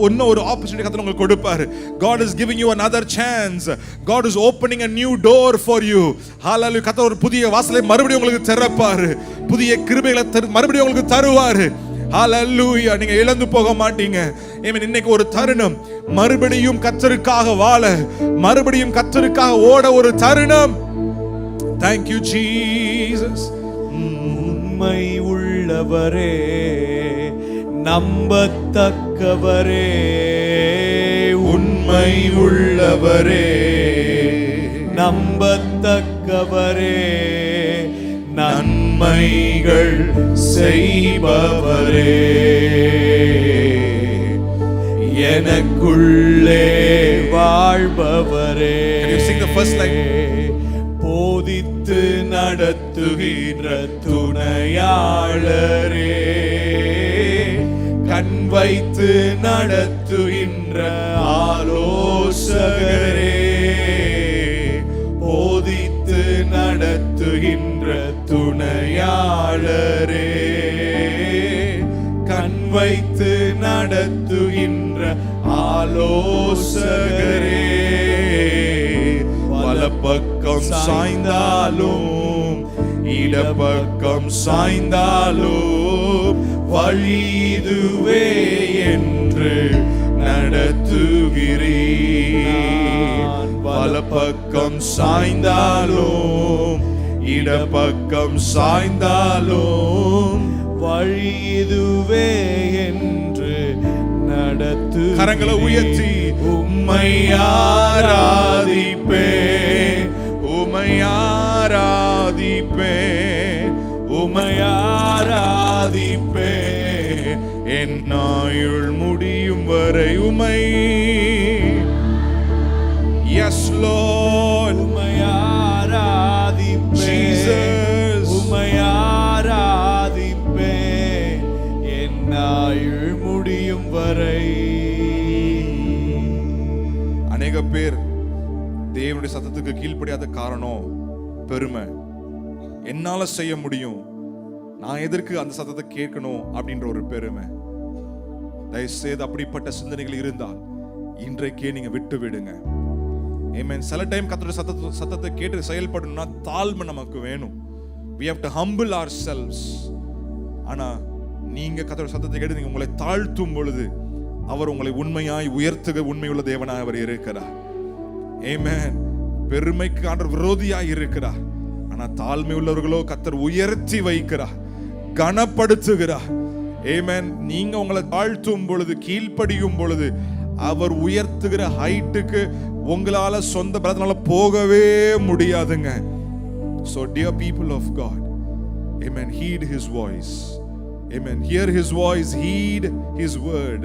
இன்னும் ஒரு ஆப்பர்ச்சுனிட்டி கர்த்தர் உங்களுக்கு கொடுப்பாரு. God is giving you another chance. God is opening a new door for you. Hallelujah. கர்த்தர் ஒரு புதிய வாசலை மறுபடியும் உங்களுக்கு திறப்பாரு. புதிய கிருபைகளை மறுபடியும் உங்களுக்கு தருவாரு. ஹல்லேலூயா. நீங்க இழந்து போக மாட்டீங்க. ஆமென். இன்னைக்கு ஒரு தருணம், மறுபடியும் கர்த்தருக்காக வாழ, மறுபடியும் கர்த்தருக்காக ஓட ஒரு தருணம். Thank you Jesus. உண்மை உள்ளவரே, நம்பத்தக்கவரே, உண்மை உள்ளவரே, நம்பத்தக்கவரே, நன்மைகள் செய்பவரே, எனக்குள்ளே வாழ்பவரே. Can you sing the first line? போதித்து நடத்துகின்ற துணையாளரே, கண் வைத்து நடத்துகின்ற ஆலோசகரே, போதித்து நடத்துகின்ற துணையாளரே, கண் வைத்து நடத்துகின்ற ஆலோசகரே, வலப்பக்கம் சாய்ந்தாலும் இடப்பக்கம் சாய்ந்தாலும் வழிதுவே என்று நடத்துகிறீர். வலப்பக்கம் சாய்ந்தாலும் இடப்பக்கம் சாய்ந்தாலும் வழிதுவே என்று நடத்து. கரங்களை உயர்த்தி உம்மை ஆராதிப்பேன், உம்மை ஆராதிப்பேன், உம்மை ஆராதிப்பேன், என் ஆயுள் முடியும் வரை உம்மை. Yes Lord. உம்மை ஆராதிப்பேன், Jesus. உம்மை ஆராதிப்பேன், என் ஆயுள் முடியும் வரை. அநேக பேர் தேவனுடைய சத்தத்துக்கு கீழ்ப்படியாத காரணம் பெருமை. என்னால செய்ய முடியும், நான் எதற்கு அந்த சத்தத்தை கேட்கணும் அப்படின்ற ஒரு பெருமை. தயவுசெய்து அப்படிப்பட்ட சிந்தனைகள் இருந்தால் இன்றைக்கே நீங்க விட்டு விடுங்க. ஆமென். சில டைம் கர்த்தருடைய சத்தத்தை கேட்டு செயல்படணும்னா தாழ்மை நமக்கு வேணும். we have to humble ourselves. ஆனா நீங்க கர்த்தருடைய சத்தத்தை கேட்டு நீங்க உங்களை தாழ்த்தும் பொழுது அவர் உங்களை உண்மையாய் உயர்த்துக உண்மையுள்ள தேவனாய் அவர் இருக்கிறார். ஆமென். பெருமைக்கு ஆண்டவர் விரோதியாய் இருக்கிறார். ஆனா தாழ்மை உள்ளவர்களோ கர்த்தர் உயர்த்தி வைக்கிறார், கனப்படுத்துகிறார். ஆமென். நீங்க உங்களை தாழ்த்தும் பொழுது, கீழ்ப்படியும் பொழுது அவர் உயர்த்துகிற ஹைட்டுக்கு உங்களால சொந்த பலத்தினால போகவே முடியாதுங்க. So dear people of God, amen, heed his voice. Amen. Hear his voice, heed his word.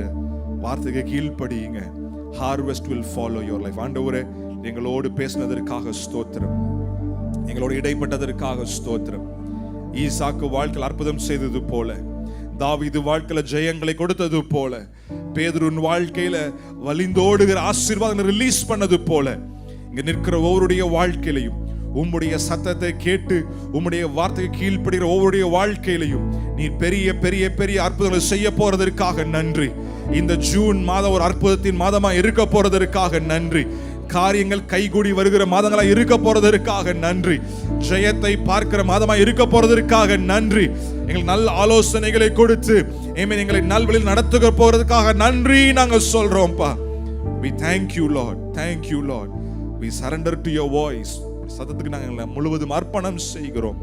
வார்த்தைக்கு கீழ்ப்படியுங்க. Harvest will follow your life. ஆண்டவரே, எங்களோடு பேசினதற்காக ஸ்தோத்திரம், எங்களோடு இடைப்பட்டதற்காக ஸ்தோத்திரம். ஈசாக்கு வாழ்க்கையில் அற்புதம் செய்தது போல, தாவீது வாழ்க்கையில ஜெயங்களை கொடுத்தது போல, பேதுருவின் வாழ்க்கையில வலிந்தோடுகிற ஆசீர்வாதங்களை ரிலீஸ் பண்ணது போல, இங்க நிற்கிற ஒவ்வொருடைய வாழ்க்கையிலையும் உம்முடைய சத்தத்தை கேட்டு உம்முடைய வார்த்தைக்கு கீழ்ப்படுகிற ஒவ்வொருடைய வாழ்க்கையிலையும் நீ பெரிய பெரிய பெரிய அற்புதங்களை செய்ய போறதற்காக நன்றி. இந்த ஜூன் மாதம் ஒரு அற்புதத்தின் மாதமா இருக்க போறதற்காக நன்றி. காரியங்கள் கைகூடி வருகிற மாதங்களா இருக்க போறதற்காக நன்றி. ஜெயத்தை பார்க்கிற மாதமா இருக்க போறதற்காக நன்றி. எங்களுக்கு நல்ல ஆலோசனைகளை கொடுத்து எங்களை நல்வழியில் நடத்துக போறதுக்காக நன்றி நாங்க சொல்றோம்ப்பா. We thank you Lord. Thank you Lord. We surrender to your voice. சத்தத்துக்கு நாங்கள் முழுவதும் அர்ப்பணம் செய்கிறோம்.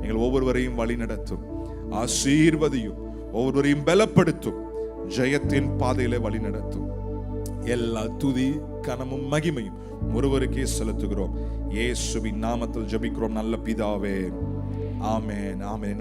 எங்கள் ஒவ்வொருவரையும் வழி நடத்தும், ஆசீர்வதியும், ஒவ்வொருவரையும் பலப்படுத்தும், ஜெயத்தின் பாதையில வழி நடத்தும். எல்லா துதி கனமும் மகிமையும் ஒருவருக்கே செலுத்துகிறோம். இயேசுவின் நாமத்தில் ஜெபிக்கிறோம் நல்ல பிதாவே. ஆமென். ஆமென்.